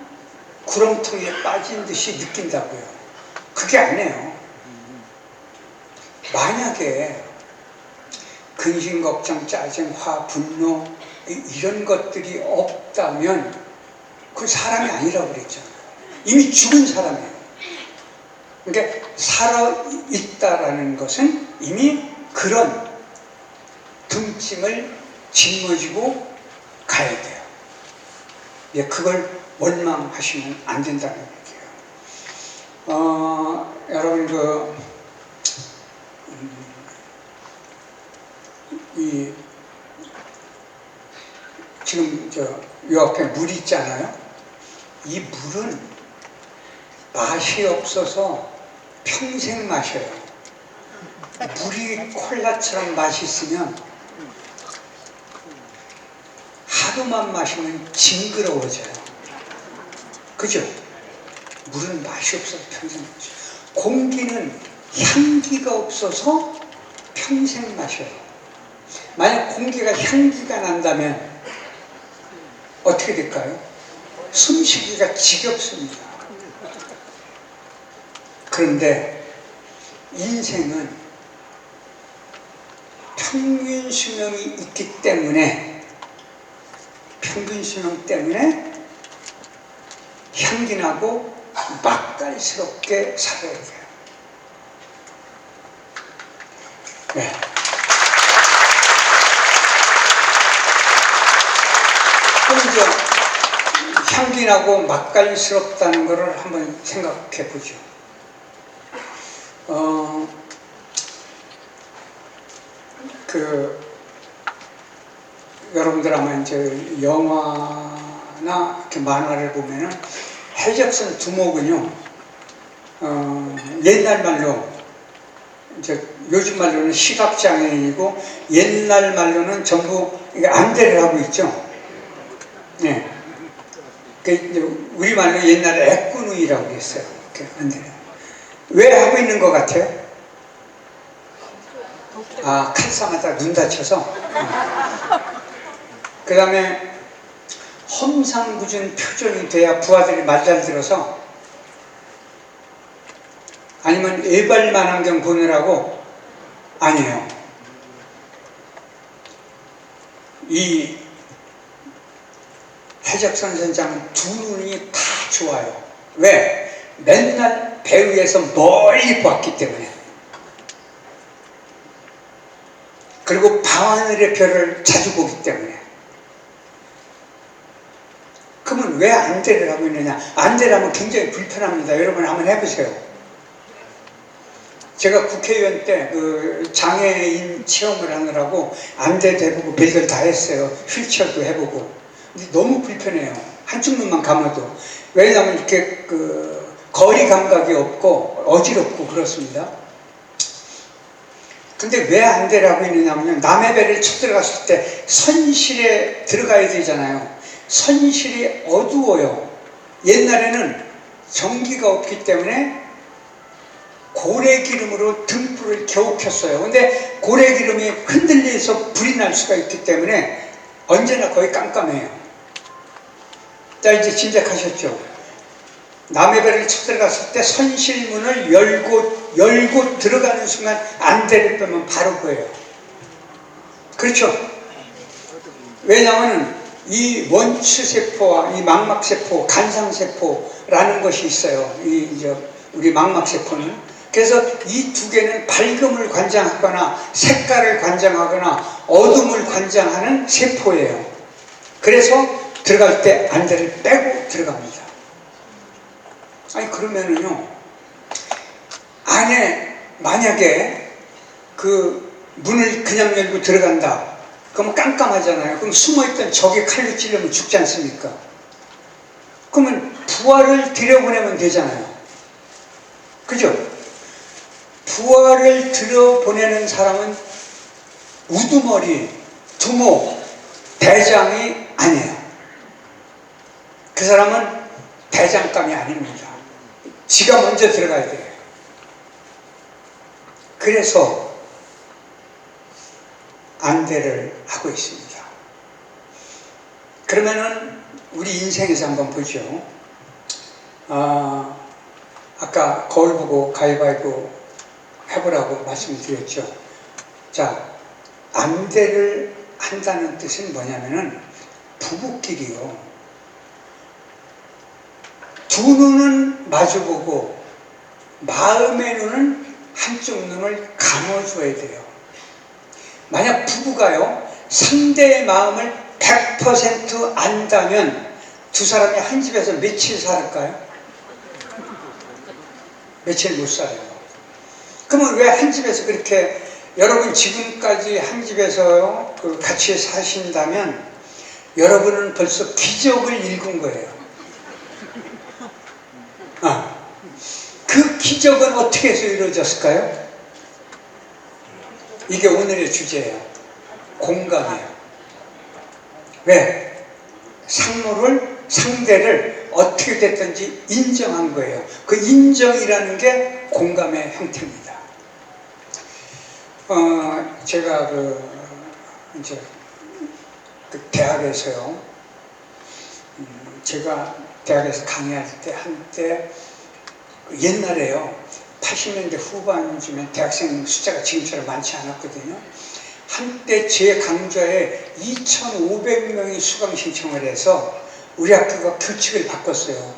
[SPEAKER 2] 구렁텅이에 빠진 듯이 느낀다고요. 그게 아니에요. 만약에 근심, 걱정, 짜증, 화, 분노 이런 것들이 없다면 그 사람이 아니라고 그랬잖아요. 이미 죽은 사람이에요. 그러니까 살아있다라는 것은 이미 그런 등짐을 짊어지고 가야 돼요. 예, 그걸 원망하시면 안 된다는 얘기예요. 여러분 지금 요 앞에 물 있잖아요. 이 물은 맛이 없어서 평생 마셔요. 물이 콜라처럼 맛있으면 하루만 마시면 징그러워져요. 그죠? 물은 맛이 없어서 평생 마셔요. 공기는 향기가 없어서 평생 마셔요. 만약 공기가 향기가 난다면 어떻게 될까요? 숨쉬기가 지겹습니다. 그런데 인생은 평균 수명이 있기 때문에 향기나고 맛깔스럽게 살아야 돼요. 네. 그럼 향기나고 맛깔스럽다는 것을 한번 생각해 보죠. 여러분들 아마 이제 영화나 이렇게 만화를 보면은 해적선 두목은요, 옛날 말로, 이제 요즘 말로는 시각장애인이고, 옛날 말로는 전부 안대를 하고 있죠. 네. 우리 말로 옛날에 애꾸누이라고 했어요. 안대를. 왜 하고 있는 것 같아요? 칼싸움하다가 눈 다쳐서. 그 다음에 험상궂은 표정이 돼야 부하들이 말잘 들어서, 아니면 애발만안경 보느라고. 아니에요. 이 해적선 선장은 두 눈이 다 좋아요. 왜? 맨날 배 위에서 멀리 보았기 때문에. 그리고 밤하늘의 별을 자주 보기 때문에. 그러면 왜 안대를 하고 있느냐? 안대를 하면 굉장히 불편합니다. 여러분 한번 해보세요. 제가 국회의원 때 장애인 체험을 하느라고 안대도 해보고 별걸 다 했어요. 휠체어도 해보고. 근데 너무 불편해요. 한쪽 눈만 감아도. 왜냐하면 이렇게 거리 감각이 없고 어지럽고 그렇습니다. 근데 왜 안대를 하고 있느냐면, 남의 배를 쳐들어갔을 때 선실에 들어가야 되잖아요. 선실이 어두워요. 옛날에는 전기가 없기 때문에 고래기름으로 등불을 겨우 켰어요. 근데 고래기름이 흔들려서 불이 날 수가 있기 때문에 언제나 거의 깜깜해요. 자, 이제 짐작하셨죠? 남의 배를 쳐들어갔을 때 선실문을 열고 들어가는 순간 안대를 빼면 바로 보여요. 그렇죠? 왜냐하면 이 원추세포와 이 망막세포, 간상세포라는 것이 있어요. 우리 망막세포는. 그래서 이 두 개는 밝음을 관장하거나 색깔을 관장하거나 어둠을 관장하는 세포예요. 그래서 들어갈 때 안대를 빼고 들어갑니다. 아니 그러면은요, 안에 만약에 문을 그냥 열고 들어간다. 그러면 깜깜하잖아요. 그럼 숨어있던 적이 칼로 찔르면 죽지 않습니까? 그러면 부하를 들여보내면 되잖아요. 그죠? 부하를 들여보내는 사람은 우두머리, 두목, 대장이 아니에요. 그 사람은 대장감이 아닙니다. 지가 먼저 들어가야 돼요. 그래서 안대를 하고 있습니다. 그러면은 우리 인생에서 한번 보죠. 아까 거울 보고 가위바위보 해보라고 말씀드렸죠. 자, 안대를 한다는 뜻은 뭐냐면은 부부끼리요, 두 눈은 마주보고 마음의 눈은 한쪽 눈을 감아줘야 돼요. 만약 부부가요 상대의 마음을 100% 안다면 두 사람이 한 집에서 며칠 살까요? 며칠 못 살아요. 그러면 왜 한 집에서 그렇게, 여러분 지금까지 한 집에서 같이 사신다면 여러분은 벌써 기적을 읽은 거예요. 그 기적은 어떻게 해서 이루어졌을까요? 이게 오늘의 주제예요. 공감이에요. 왜? 상대를 어떻게 됐든지 인정한 거예요. 그 인정이라는 게 공감의 형태입니다. 제가 이제 대학에서요, 제가 대학에서 강의할 때 한때 옛날에요 80년대 후반쯤에 대학생 숫자가 지금처럼 많지 않았거든요. 한때 제 강좌에 2,500명이 수강 신청을 해서 우리 학교가 규칙을 바꿨어요.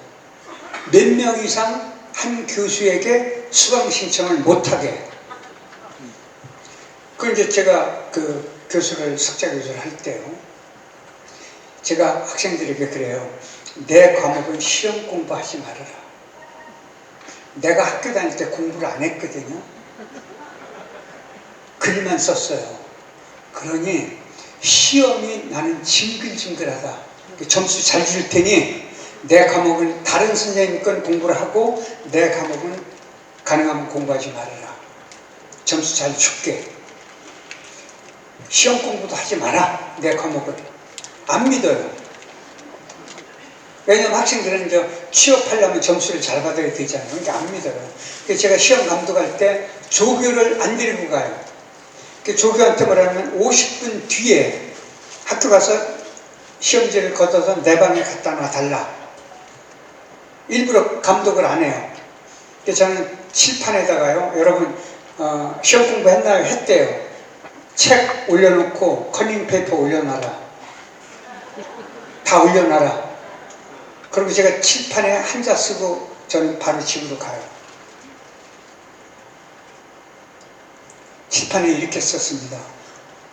[SPEAKER 2] 몇 명 이상 한 교수에게 수강 신청을 못하게. 그 이제 제가 석자 교수를 할 때요, 제가 학생들에게 그래요. 내 과목은 시험 공부하지 말아라. 내가 학교 다닐 때 공부를 안 했거든요. 글만 썼어요. 그러니 시험이 나는 징글징글하다. 점수 잘 줄 테니 내 과목은 다른 선생님 건 공부를 하고 내 과목은 가능하면 공부하지 말아라. 점수 잘 줄게. 시험 공부도 하지 마라. 내 과목은. 안 믿어요. 왜냐면 학생들은 이제 취업하려면 점수를 잘 받아야 되잖아요. 그러니까 안 믿어요. 그래서 제가 시험 감독할 때 조교를 안 데리고 가요. 조교한테 뭐라면 50분 뒤에 학교 가서 시험지를 걷어서 내 방에 갖다 놔달라. 일부러 감독을 안 해요. 그래서 저는 칠판에다가요, 여러분 시험 공부했나요? 했대요. 책 올려놓고 커닝페이퍼 올려놔라. 다 올려놔라. 그리고 제가 칠판에 한자 쓰고 저는 바로 집으로 가요. 칠판에 이렇게 썼습니다.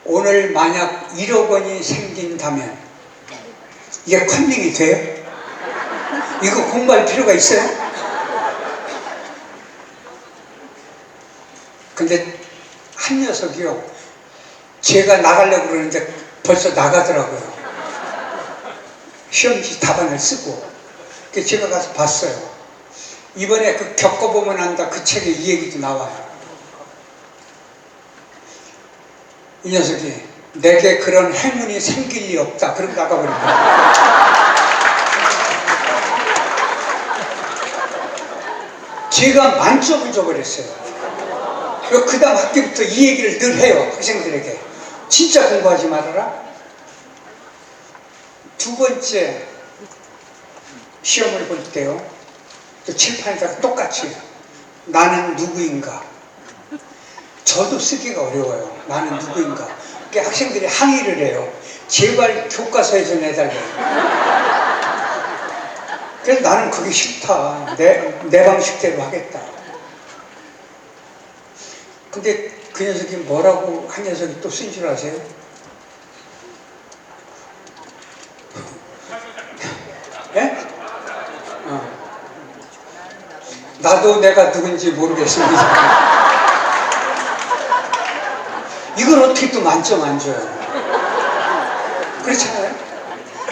[SPEAKER 2] 오늘 만약 1억 원이 생긴다면, 이게 컨닝이 돼요? 이거 공부할 필요가 있어요? 근데 한 녀석이요, 제가 나가려고 그러는데 벌써 나가더라고요. 시험지 답안을 쓰고. 그래서 제가 가서 봤어요. 이번에 겪어보면 안다, 그 책에 이 얘기도 나와요. 이 녀석이 내게 그런 행운이 생길 리 없다. 그러고 나가버린 거예요. 제가 만점을 줘버렸어요. 그 다음 학기부터 이 얘기를 늘 해요. 학생들에게. 진짜 공부하지 말아라. 두 번째 시험을 볼 때요, 또 칠판에다가 똑같이 나는 누구인가. 저도 쓰기가 어려워요. 나는 누구인가. 그러니까 학생들이 항의를 해요. 제발 교과서에서 내달래요. 그래서 나는 그게 싫다. 내 방식대로 하겠다. 근데 그 녀석이 뭐라고 한 녀석이 또 쓴 줄 아세요? 예? 나도 내가 누군지 모르겠습니다. 이걸 어떻게 또 만점 안 줘요? 그렇잖아요?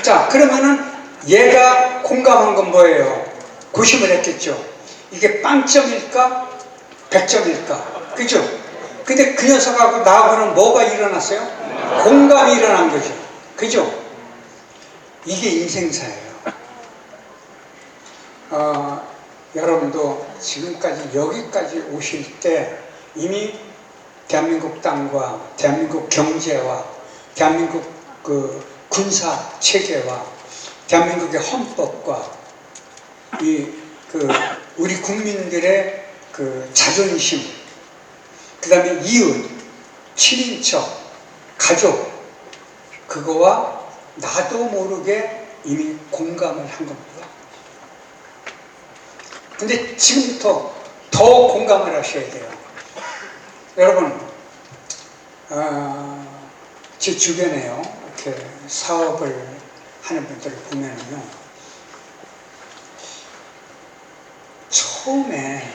[SPEAKER 2] 자, 그러면은 얘가 공감한 건 뭐예요? 고심을 했겠죠. 이게 빵점일까? 100점일까? 그죠? 근데 그 녀석하고 나하고는 뭐가 일어났어요? 공감이 일어난 거죠. 그죠? 이게 인생사예요. 여러분도 지금까지 여기까지 오실 때 이미 대한민국 땅과 대한민국 경제와 대한민국 군사 체계와 대한민국의 헌법과 우리 국민들의 자존심, 그 다음에 이웃, 친인척, 가족, 그거와 나도 모르게 이미 공감을 한 겁니다. 근데 지금부터 더 공감을 하셔야 돼요. 여러분, 제 주변에요, 이렇게 사업을 하는 분들을 보면은요, 처음에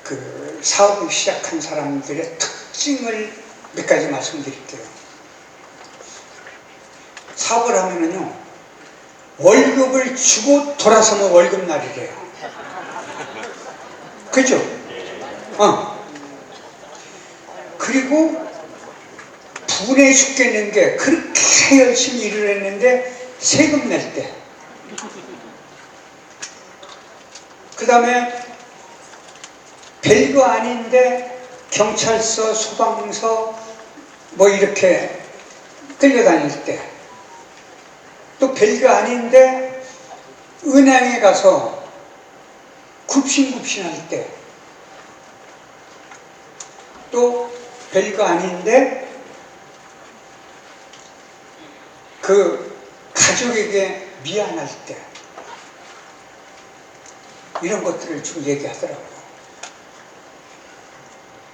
[SPEAKER 2] 그 사업을 시작한 사람들의 특징을 몇 가지 말씀드릴게요. 사업을 하면은요, 월급을 주고 돌아서면 월급날이래요. 그죠? 그리고 분해 죽겠는 게 그렇게 열심히 일을 했는데 세금 낼 때, 그 다음에 별거 아닌데 경찰서, 소방서 뭐 이렇게 끌려다닐 때, 또 별거 아닌데 은행에 가서 굽신굽신할 때, 또 별거 아닌데 그 가족에게 미안할 때, 이런 것들을 좀 얘기하더라고요.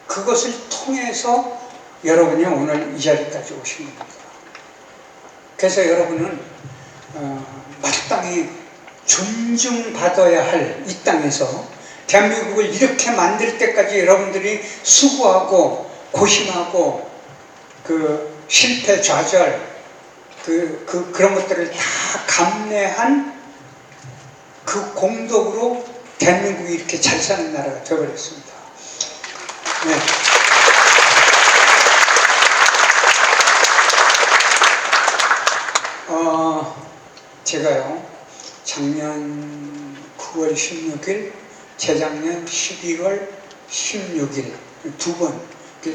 [SPEAKER 2] 그것을 통해서 여러분이 오늘 이 자리까지 오신 겁니다. 그래서 여러분은 마땅히 존중받아야 할 이 땅에서 대한민국을 이렇게 만들 때까지 여러분들이 수고하고 고심하고 그 실패 좌절 그런 것들을 다 감내한 그 공덕으로 대한민국이 이렇게 잘 사는 나라가 되어버렸습니다. 네. 제가요, 작년 9월 16일, 재작년 12월 16일, 두 번,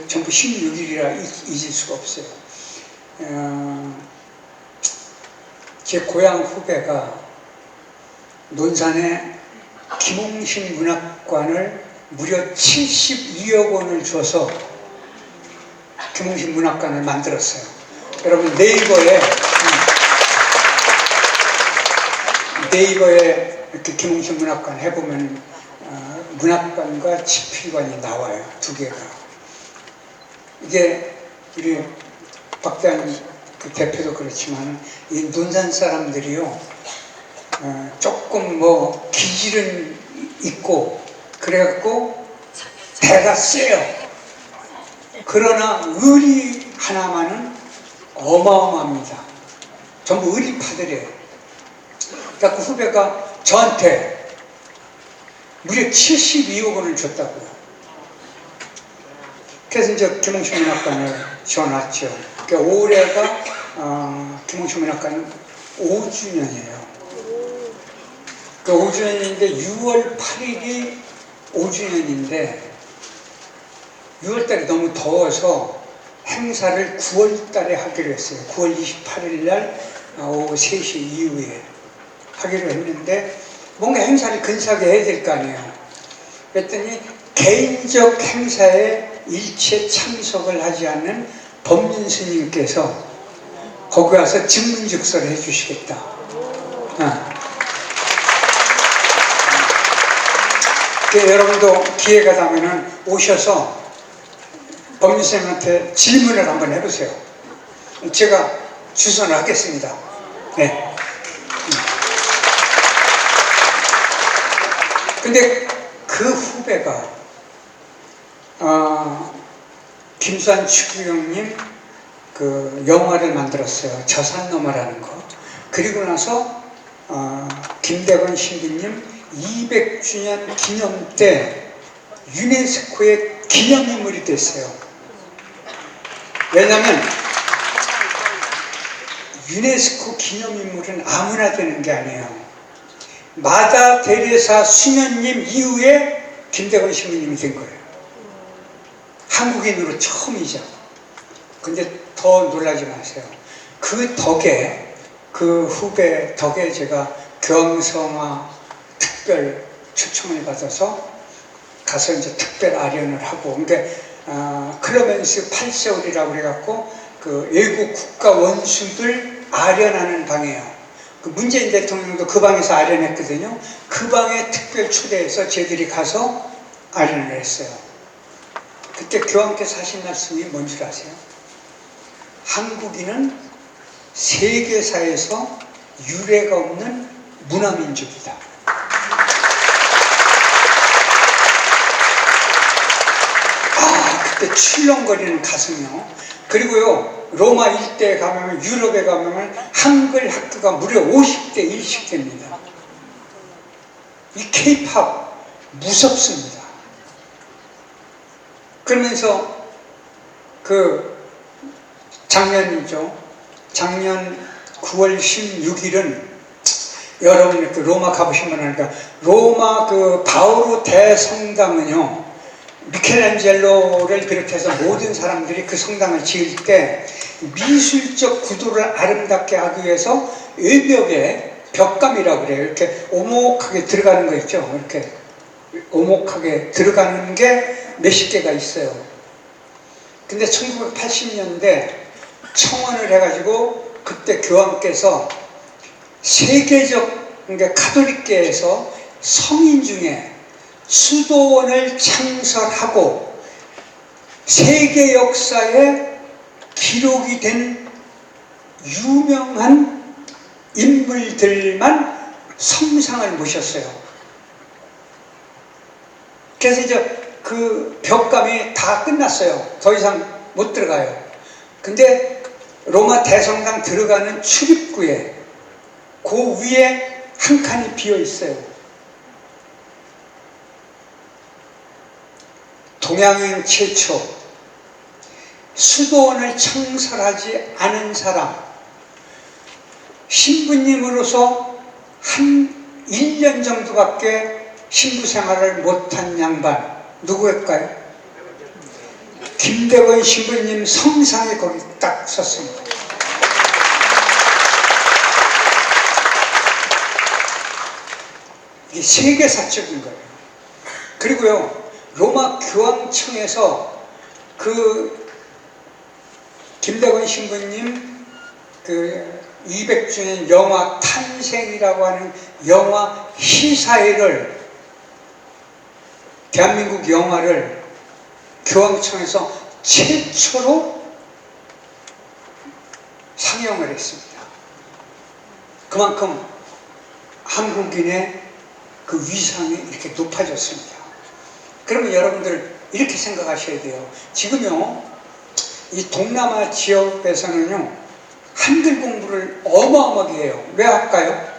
[SPEAKER 2] 전부 16일이라 잊을 수가 없어요. 제 고향 후배가 논산에 김홍신 문학관을 무려 72억 원을 줘서 김홍신 문학관을 만들었어요. 여러분 네이버에 이렇게 김홍신 문학관 해보면 문학관과 집필관이 나와요. 두 개가. 이게 우리 박대한 그 대표도 그렇지만 이 논산 사람들이요, 조금 뭐 기질은 있고 그래갖고 대가 세요. 그러나 의리 하나만은 어마어마합니다. 전부 의리파들이에요. 그러니까 그 후배가 저한테 무려 72억 원을 줬다고요. 그래서 이제 김홍신 문학관을 지어놨죠. 그러니까 올해가 김홍신 문학관은 5주년이에요. 그 5주년인데 6월 8일이 5주년인데 6월달에 너무 더워서 행사를 9월달에 하기로 했어요. 9월 28일 날 오후 3시 이후에 하기로 했는데 뭔가 행사를 근사하게 해야 될 거 아니에요. 그랬더니 개인적 행사에 일체 참석을 하지 않는 법륜 스님께서 거기 와서 증문즉서를 해주시겠다. 여러분도 기회가 되면 오셔서 법륜 스님한테 질문을 한번 해보세요. 제가 주선을 하겠습니다. 네. 근데 그 후배가 김수환 추기경님 그 영화를 만들었어요. 저산너머라는 거. 그리고 나서 김대건 신부님 200주년 기념 때 유네스코의 기념인물이 됐어요. 왜냐하면 유네스코 기념인물은 아무나 되는 게 아니에요. 마다 데레사 수녀님 이후에 김대건 신부님이 된 거예요. 한국인으로 처음이죠. 근데 더 놀라지 마세요. 그 덕에, 그 후배 덕에 제가 경성화 특별 초청을 받아서 가서 이제 특별 아련을 하고, 그러니까 클러멘스 8세월이라고 그래갖고 그 외국 국가 원수들 아련하는 방이에요. 그 그 문재인 대통령도 그 방에서 아련했거든요. 그 방에 특별 초대해서 저희들이 가서 아련을 했어요. 그때 교황께서 하신 말씀이 뭔 줄 아세요? 한국인은 세계사에서 유례가 없는 문화민족이다. 그때 출렁거리는 가슴이요. 그리고요, 로마 일대에 가면, 유럽에 가면 한글 학교가 무려 50대 1씩 됩니다. 이 케이팝 무섭습니다. 그러면서 그 작년이죠. 작년 9월 16일은 여러분 그 로마 가보신 분 아니까 로마 그 바오로 대성당은요, 미켈란젤로를 비롯해서 모든 사람들이 그 성당을 지을 때 미술적 구도를 아름답게 하기 위해서 일벽에 벽감이라고 그래요. 이렇게 오목하게 들어가는 거 있죠. 이렇게 오목하게 들어가는 게 몇십 개가 있어요. 근데 1980년대 청원을 해가지고 그때 교황께서 세계적, 그러니까 카톨릭계에서 성인 중에 수도원을 창설하고 세계 역사에 기록이 된 유명한 인물들만 성상을 모셨어요. 그래서 이제 그 벽감이 다 끝났어요. 더 이상 못 들어가요. 근데 로마 대성당 들어가는 출입구에 그 위에 한 칸이 비어 있어요. 동양인 최초 수도원을 창설하지 않은 사람, 신부님으로서 한 1년 정도밖에 신부 생활을 못한 양반 누구일까요? 김대건 신부님 성상이 거기 딱 섰습니다. 이게 세계사적인 거예요. 그리고요, 로마 교황청에서 그 김대건 신부님 그 200주년 영화 탄생이라고 하는 영화 시사회를, 대한민국 영화를 교황청에서 최초로 상영을 했습니다. 그만큼 한국인의 그 위상이 이렇게 높아졌습니다. 그러면 여러분들 이렇게 생각하셔야 돼요. 지금요, 이 동남아 지역에서는요, 한글 공부를 어마어마하게 해요. 왜 할까요?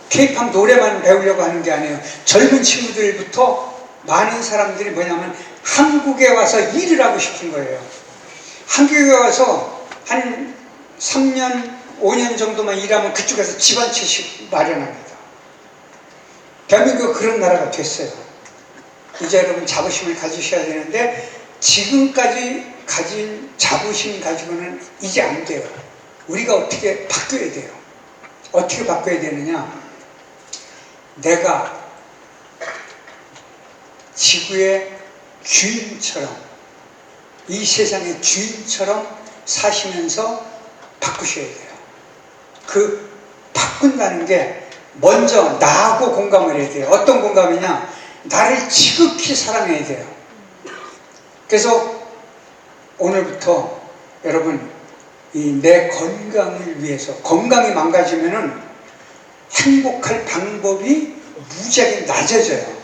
[SPEAKER 2] 케이팝 노래만 배우려고 하는 게 아니에요. 젊은 친구들부터 많은 사람들이 뭐냐면 한국에 와서 일을 하고 싶은 거예요. 한국에 와서 한 3년, 5년 정도만 일하면 그쪽에서 집 한 채씩 마련합니다. 대한민국은 그런 나라가 됐어요. 이제 여러분 자부심을 가지셔야 되는데, 지금까지 가진 자부심 가지고는 이제 안 돼요. 우리가 어떻게 바뀌어야 돼요. 어떻게 바꿔야 되느냐? 내가 지구의 주인처럼, 이 세상의 주인처럼 사시면서 바꾸셔야 돼요. 그 바꾼다는 게 먼저 나하고 공감을 해야 돼요. 어떤 공감이냐? 나를 지극히 사랑해야 돼요. 그래서 오늘부터 여러분, 이 내 건강을 위해서, 건강이 망가지면은 행복할 방법이 무지하게 낮아져요.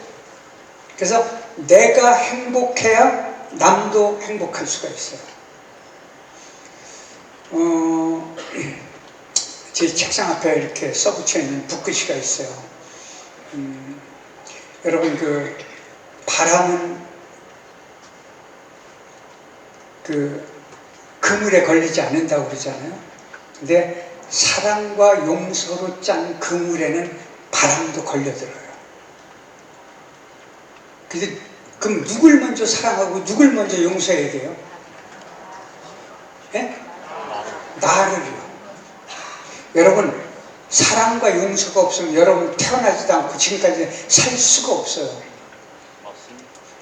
[SPEAKER 2] 그래서 내가 행복해야 남도 행복할 수가 있어요. 제 책상 앞에 이렇게 써붙여 있는 붓글씨가 있어요. 여러분, 그 바람은 그 그물에 걸리지 않는다고 그러잖아요. 근데 사랑과 용서로 짠 그물에는 바람도 걸려들어요. 근데 그럼 누굴 먼저 사랑하고 누굴 먼저 용서해야 돼요? 예? 나를요. 여러분, 사랑과 용서가 없으면 여러분 태어나지도 않고 지금까지 살 수가 없어요.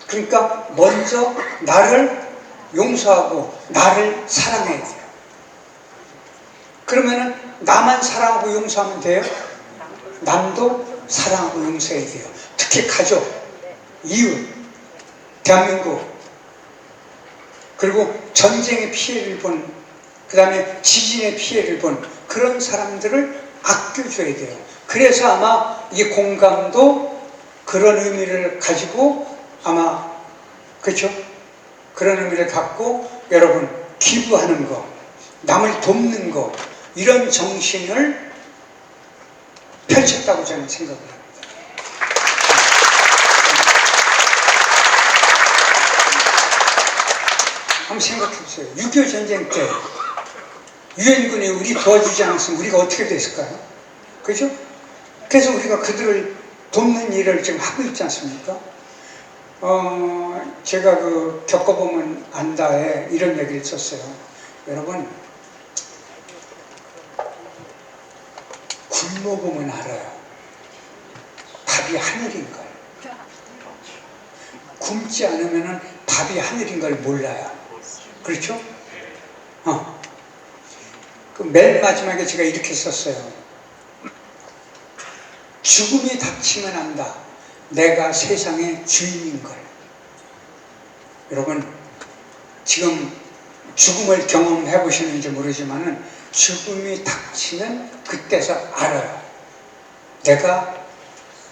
[SPEAKER 2] 그러니까 먼저 나를 용서하고 나를 사랑해야 돼요. 그러면은 나만 사랑하고 용서하면 돼요? 남도 사랑하고 용서해야 돼요. 특히 가족, 이웃, 대한민국, 그리고 전쟁의 피해를 본, 그 다음에 지진의 피해를 본 그런 사람들을 아껴줘야 돼요. 그래서 아마 이 공감도 그런 의미를 가지고 아마, 그렇죠? 그런 의미를 갖고 여러분 기부하는 거, 남을 돕는 거, 이런 정신을 펼쳤다고 저는 생각을 합니다. 한번 생각해 보세요. 6.25 전쟁 때 유엔군이 우리 도와주지 않았으면 우리가 어떻게 됐을까요? 그죠? 그래서 우리가 그들을 돕는 일을 지금 하고 있지 않습니까? 제가 그 겪어보면 안다에 이런 얘기를 썼어요. 여러분, 굶어보면 알아요. 밥이 하늘인 걸. 굶지 않으면 밥이 하늘인 걸 몰라요. 그렇죠? 그 맨 마지막에 제가 이렇게 썼어요. 죽음이 닥치면 안다. 내가 세상의 주인인 걸. 여러분, 지금 죽음을 경험해 보시는지 모르지만은 죽음이 닥치면 그때서 알아요. 내가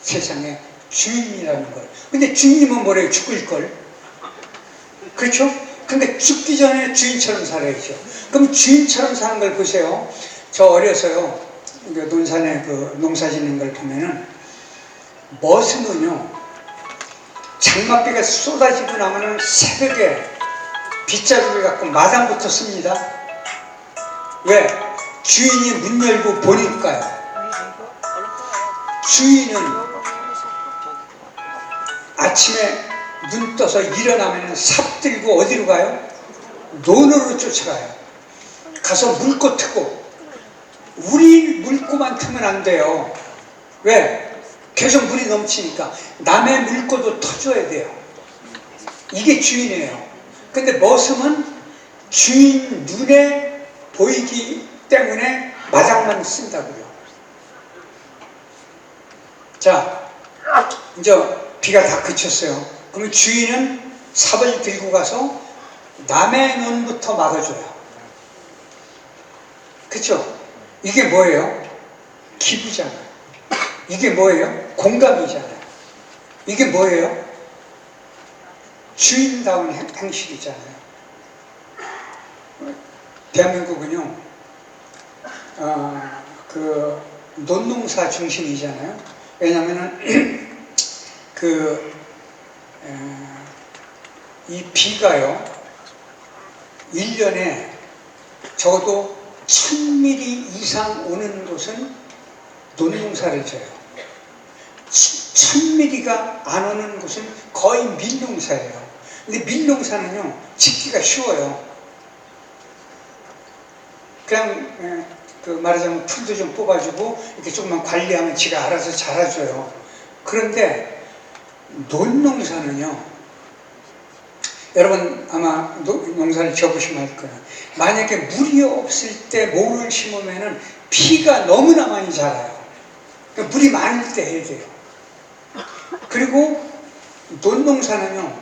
[SPEAKER 2] 세상의 주인이라는 걸. 근데 주인은 뭐래요? 죽을 걸. 그렇죠? 근데 죽기 전에 주인처럼 살아야죠. 그럼 주인처럼 사는 걸 보세요. 저 어려서요, 논산에 그 농사 짓는 걸 보면은, 머슴은요, 장맛비가 쏟아지고 나면은 새벽에 빗자루를 갖고 마당부터 씁니다. 왜? 주인이 문 열고 보니까요. 주인은 아침에 눈 떠서 일어나면 삽 들고 어디로 가요? 논으로 쫓아가요. 가서 물고 트고. 우리 물고만 트면 안 돼요. 왜? 계속 물이 넘치니까 남의 물고도 터줘야 돼요. 이게 주인이에요. 근데 머슴은 주인 눈에 보이기 때문에 마당만 쓴다고요. 자, 이제 비가 다 그쳤어요. 그러면 주인은 삽을 들고 가서 남의 눈부터 막아줘요. 그쵸? 이게 뭐예요? 기부잖아요. 이게 뭐예요? 공감이잖아요. 이게 뭐예요? 주인다운 행실이잖아요. 대한민국은요, 그 논농사 중심이잖아요. 왜냐하면은 이 비가요, 1년에 적어도 1000mm 이상 오는 곳은 논농사를 져요. 1000mm가 안 오는 곳은 거의 밀농사예요. 근데 밀농사는요, 짓기가 쉬워요. 그냥 그 말하자면 풀도 좀 뽑아주고 이렇게 조금만 관리하면 지가 알아서 자라줘요. 그런데 논농사는요, 여러분 아마 농사를 지어보시면 알 거예요. 만약에 물이 없을 때 모를 심으면은 피가 너무나 많이 자라요. 그러니까 물이 많을 때 해야 돼요. 그리고 논농사는요,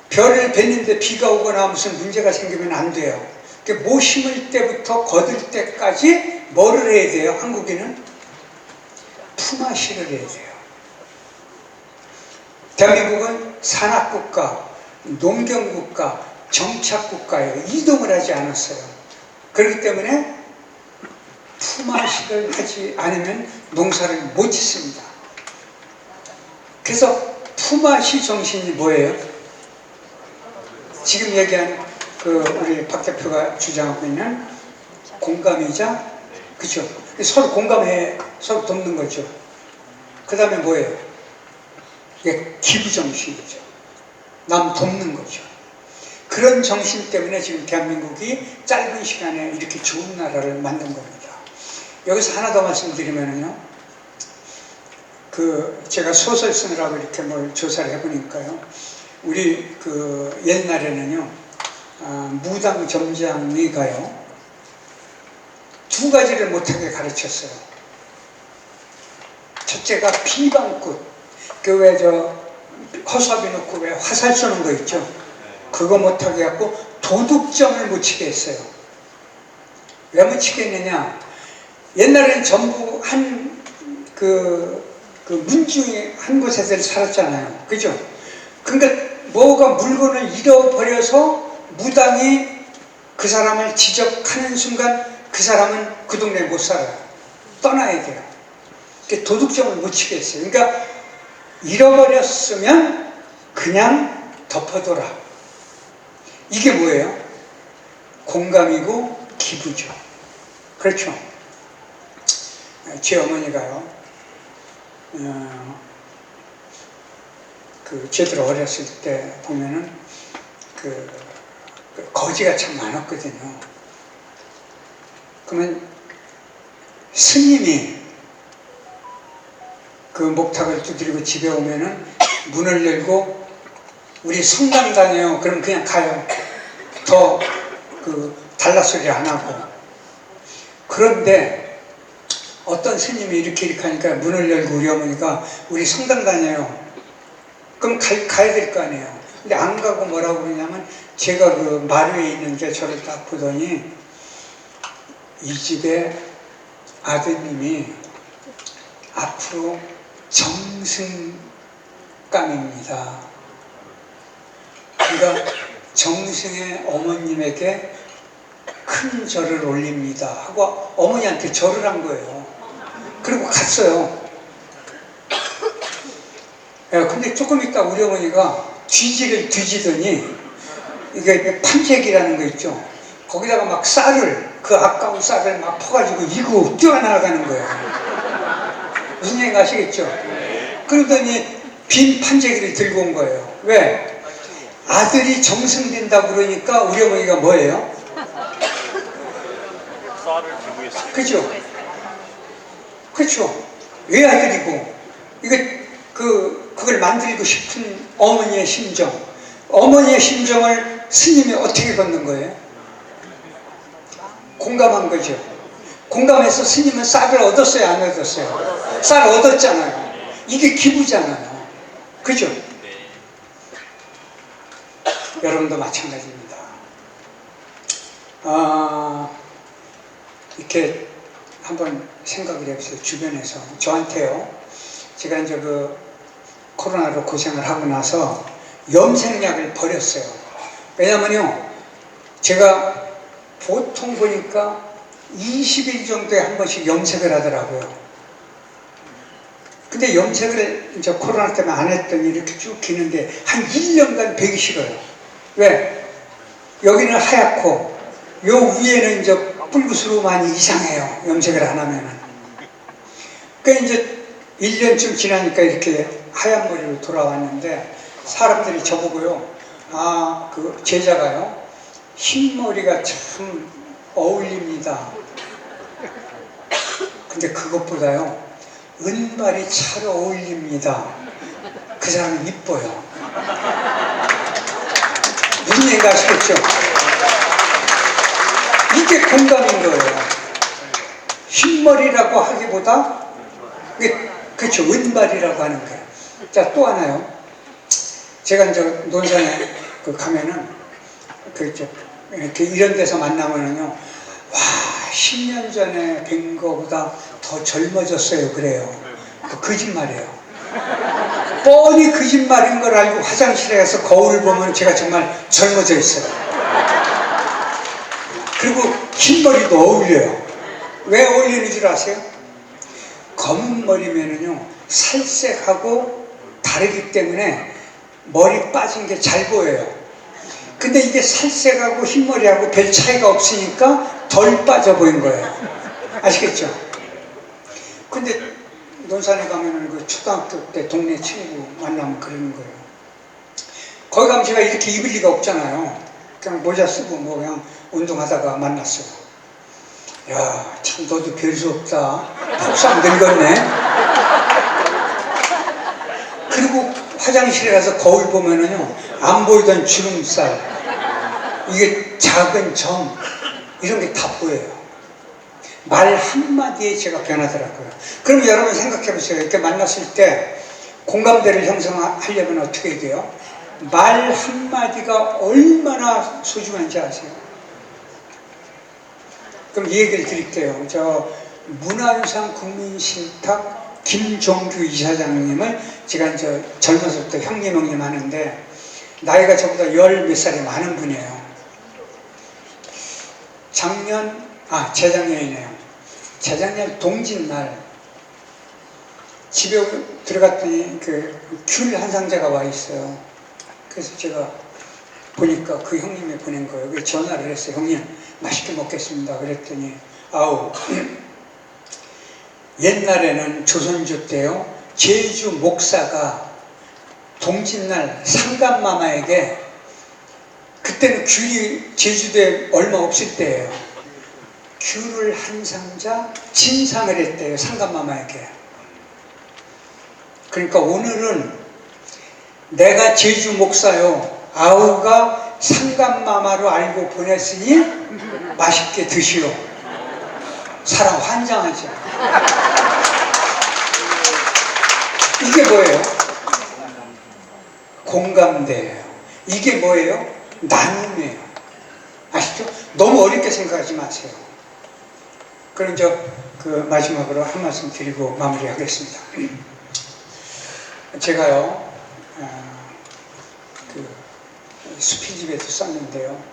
[SPEAKER 2] 벼를 뱉는데 비가 오거나 무슨 문제가 생기면 안 돼요. 그러니까 모 심을 때부터 거둘 때까지 뭐를 해야 돼요? 한국인은 품앗이를 해야 돼요. 대한민국은 산악국가, 농경국가, 정착국가예요. 이동을 하지 않았어요. 그렇기 때문에 품앗이를 하지 않으면 농사를 못 짓습니다. 그래서 품앗이 정신이 뭐예요? 지금 얘기한 그 우리 박 대표가 주장하고 있는 공감이자, 그렇죠? 서로 공감해, 서로 돕는 거죠. 그 다음에 뭐예요? 이게 기부 정신이죠. 남 돕는 거죠. 그런 정신 때문에 지금 대한민국이 짧은 시간에 이렇게 좋은 나라를 만든 겁니다. 여기서 하나 더 말씀드리면요, 제가 소설 쓰느라고 이렇게 뭘 조사를 해보니까요, 우리 옛날에는요, 무당 점장이가요, 두 가지를 못하게 가르쳤어요. 첫째가 비방꾼. 그 왜 저 허수아비 놓고 왜 화살 쏘는 거 있죠? 그거 못하게 하고 도둑점을 못 치게 했어요. 왜 못 치게 했느냐? 옛날에는 전부 그 문중에 한 곳에서 살았잖아요. 그죠? 그러니까 뭐가 물건을 잃어버려서 무당이 그 사람을 지적하는 순간 그 사람은 그 동네에 못 살아요. 떠나야 돼요. 도둑점을 못 치게 했어요. 그러니까 잃어버렸으면 그냥 덮어둬라. 이게 뭐예요? 공감이고 기부죠. 그렇죠? 제 어머니가요, 제대로 어렸을 때 보면은 거지가 참 많았거든요. 그러면 스님이 그 목탁을 두드리고 집에 오면은 문을 열고 우리 성당 다녀요. 그럼 그냥 가요. 더 달라소리 안 하고. 그런데 어떤 스님이 이렇게 하니까 문을 열고 우리 어머니가 우리 성당 다녀요. 그럼 가야 될 거 아니에요. 근데 안 가고 뭐라고 그러냐면 제가 그 마루에 있는데 저를 딱 보더니 이 집의 아드님이 앞으로 정승감입니다. 그러니까 정승의 어머님에게 큰 절을 올립니다 하고 어머니한테 절을 한 거예요. 그리고 갔어요. 근데 조금 있다 우리 어머니가 뒤지를 뒤지더니 이게 판재기라는 거 있죠. 거기다가 막 그 아까운 쌀을 막 퍼가지고 이고 뛰어나가는 거예요. 무슨 얘기 아시겠죠? 그러더니 빈 판재기를 들고 온 거예요. 왜? 아들이 정승된다고 그러니까 우리 어머니가 뭐예요?
[SPEAKER 3] 쌀을 들고 있어요.
[SPEAKER 2] 그죠? 그렇죠. 왜 아들이고? 그걸 만들고 싶은 어머니의 심정. 어머니의 심정을 스님이 어떻게 걷는 거예요? 공감한 거죠. 공감해서 스님은 쌀을 얻었어요, 안 얻었어요? 쌀 얻었잖아요. 이게 기부잖아요. 그죠? 여러분도 마찬가지입니다. 이렇게 한번 생각을 해보세요. 주변에서. 저한테요. 제가 이제 코로나로 고생을 하고 나서 염색약을 버렸어요. 왜냐면요. 제가 보통 보니까 20일 정도에 한 번씩 염색을 하더라고요. 근데 염색을 이제 코로나 때문에 안 했더니 이렇게 쭉 기는데 한 1년간 배기 싫어요. 왜? 여기는 하얗고 요 위에는 이제 뿔구스로 많이 이상해요. 염색을 안 하면은. 그러니까 이제 1년쯤 지나니까 이렇게 하얀 머리로 돌아왔는데 사람들이 저보고요. 그 제자가요. 흰머리가 참 어울립니다. 근데 그것보다요. 은발이 잘 어울립니다. 그 사람은 이뻐요. 무슨 얘기인지 아시겠죠? 이게 공감인 거예요. 흰머리라고 하기보다 그렇죠. 은발이라고 하는 거예요. 자, 또 하나요. 제가 이제 논산에 가면은 이렇게 이런 데서 만나면은요. 와, 10년 전에 뵌 거보다 더 젊어졌어요. 그래요. 거짓말이에요. 뻔히 거짓말인 걸 알고 화장실에 가서 거울을 보면 제가 정말 젊어져 있어요. 그리고 흰머리도 어울려요. 왜 어울리는 줄 아세요? 검은 머리면은요, 살색하고 다르기 때문에 머리 빠진 게 잘 보여요. 근데 이게 살색하고 흰머리하고 별 차이가 없으니까 덜 빠져 보인 거예요. 아시겠죠? 근데 논산에 가면은 그 초등학교 때 동네 친구 만나면 그러는 거예요. 거기 가면 제가 이렇게 입을 리가 없잖아요. 그냥 모자 쓰고 그냥 운동하다가 만났어요. 야, 참 너도 별 수 없다. 폭삭 늙었네. 그리고 화장실에 가서 거울 보면은요, 안 보이던 주름살, 이게 작은 점, 이런 게 다 보여요. 말 한마디에 제가 변하더라고요. 그럼 여러분 생각해 보세요. 이렇게 만났을 때 공감대를 형성하려면 어떻게 돼요? 말 한마디가 얼마나 소중한지 아세요? 그럼 이 얘기를 드릴게요. 저 문화유산 국민신탁 김종규 이사장님을 제가 이제 젊어서부터 형님 하는데 나이가 저보다 열 몇 살이 많은 분이에요. 재작년이네요. 재작년 동짓날 집에 들어갔더니 그 귤 한 상자가 와 있어요. 그래서 제가 보니까 그 형님이 보낸 거예요. 그래서 전화를 했어요. 형님 맛있게 먹겠습니다. 그랬더니 아우 옛날에는 조선조 때요 제주 목사가 동짓날 상감마마에게 그때는 귤이 제주도에 얼마 없을 때예요. 귤을 한 상자 진상을 했대요. 상감마마에게. 그러니까 오늘은 내가 제주 목사요 아우가 상감마마로 알고 보냈으니 맛있게 드시오. 사람 환장하죠. 이게 뭐예요? 공감대예요. 이게 뭐예요? 나눔이에요. 아시죠? 너무 어렵게 생각하지 마세요. 그럼 마지막으로 한 말씀 드리고 마무리하겠습니다. 제가요 수필집에도 썼는데요.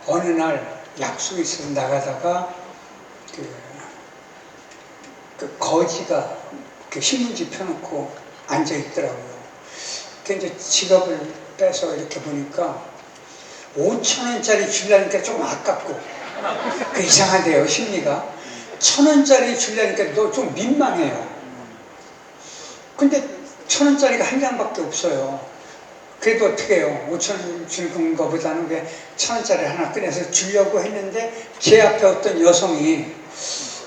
[SPEAKER 2] 어느 날 약속이 있어서 나가다가 그 거지가 신문지 펴놓고 앉아 있더라고요. 그 이제 지갑을 빼서 이렇게 보니까 5,000원짜리 주려니까 조금 아깝고, 그 이상하대요, 심리가. 1,000원짜리 주려니까 너 좀 민망해요. 근데 1,000원짜리가 한 장밖에 없어요. 그래도 어떻게 해요? 5,000원 주는 것보다는 1,000원짜리 하나 꺼내서 주려고 했는데 제 앞에 어떤 여성이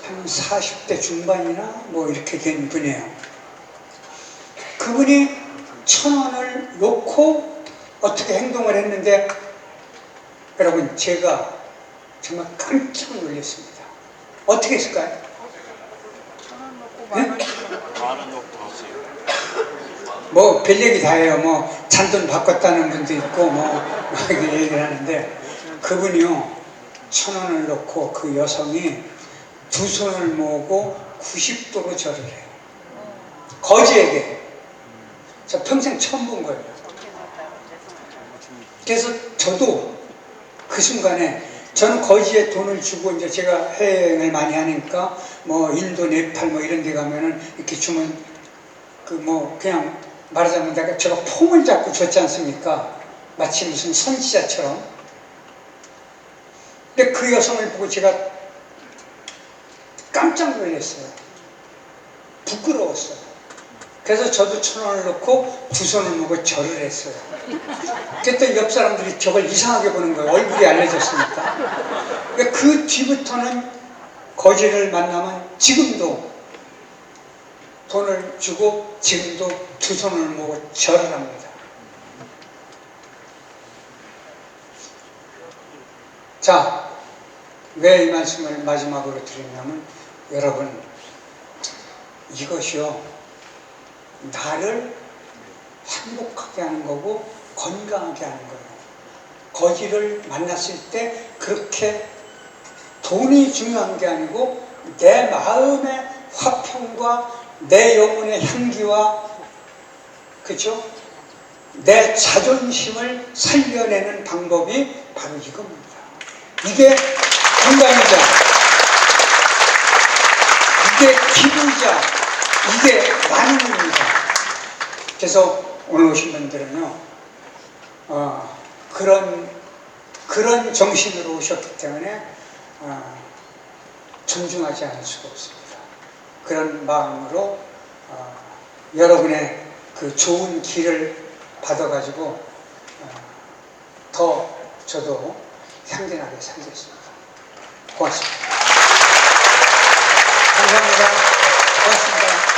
[SPEAKER 2] 한 40대 중반이나 뭐 이렇게 된 분이에요. 그분이 1,000원을 놓고 어떻게 행동을 했는데 여러분 제가 정말 깜짝 놀랐습니다. 어떻게 했을까요?
[SPEAKER 3] 1,000원 놓고 만원 놓고 하세요.
[SPEAKER 2] 뭐 별 얘기 다 해요. 뭐 잔돈 바꿨다는 분도 있고 뭐 이렇게 얘기를 하는데 그분이요 1,000원을 놓고 그 여성이 두 손을 모으고 90도로 절을 해요. 거지에게. 저 평생 처음 본 거예요. 그래서 저도 그 순간에 저는 거지에 돈을 주고 이제 제가 해외여행을 많이 하니까 뭐 인도, 네팔 뭐 이런 데 가면은 이렇게 주면 그냥 말하자면 제가 폼을 잡고 줬지 않습니까? 마치 무슨 선지자처럼. 근데 그 여성을 보고 제가 깜짝 놀랐어요. 부끄러웠어요. 그래서 저도 1,000원을 넣고 두 손을 모고 절을 했어요. 그랬더니 옆 사람들이 저걸 이상하게 보는 거예요. 얼굴이 알려졌으니까. 그러니까 그 뒤부터는 거지를 만나면 지금도 돈을 주고 지금도 두 손을 모고 절을 합니다. 자, 왜 이 말씀을 마지막으로 드리냐면 여러분 이것이요 나를 행복하게 하는 거고 건강하게 하는 거예요. 거지를 만났을 때 그렇게 돈이 중요한 게 아니고 내 마음의 화평과 내 영혼의 향기와 그죠? 내 자존심을 살려내는 방법이 바로 이겁니다. 이게 건강이자 이게 기부이자 이게 나눔입니다. 그래서 오늘 오신 분들은요 그런 정신으로 오셨기 때문에 존중하지 않을 수가 없습니다. 그런 마음으로 여러분의 그 좋은 길을 받아가지고 더 저도 향진하게 살겠습니다. 고맙습니다. 감사합니다. 고맙습니다.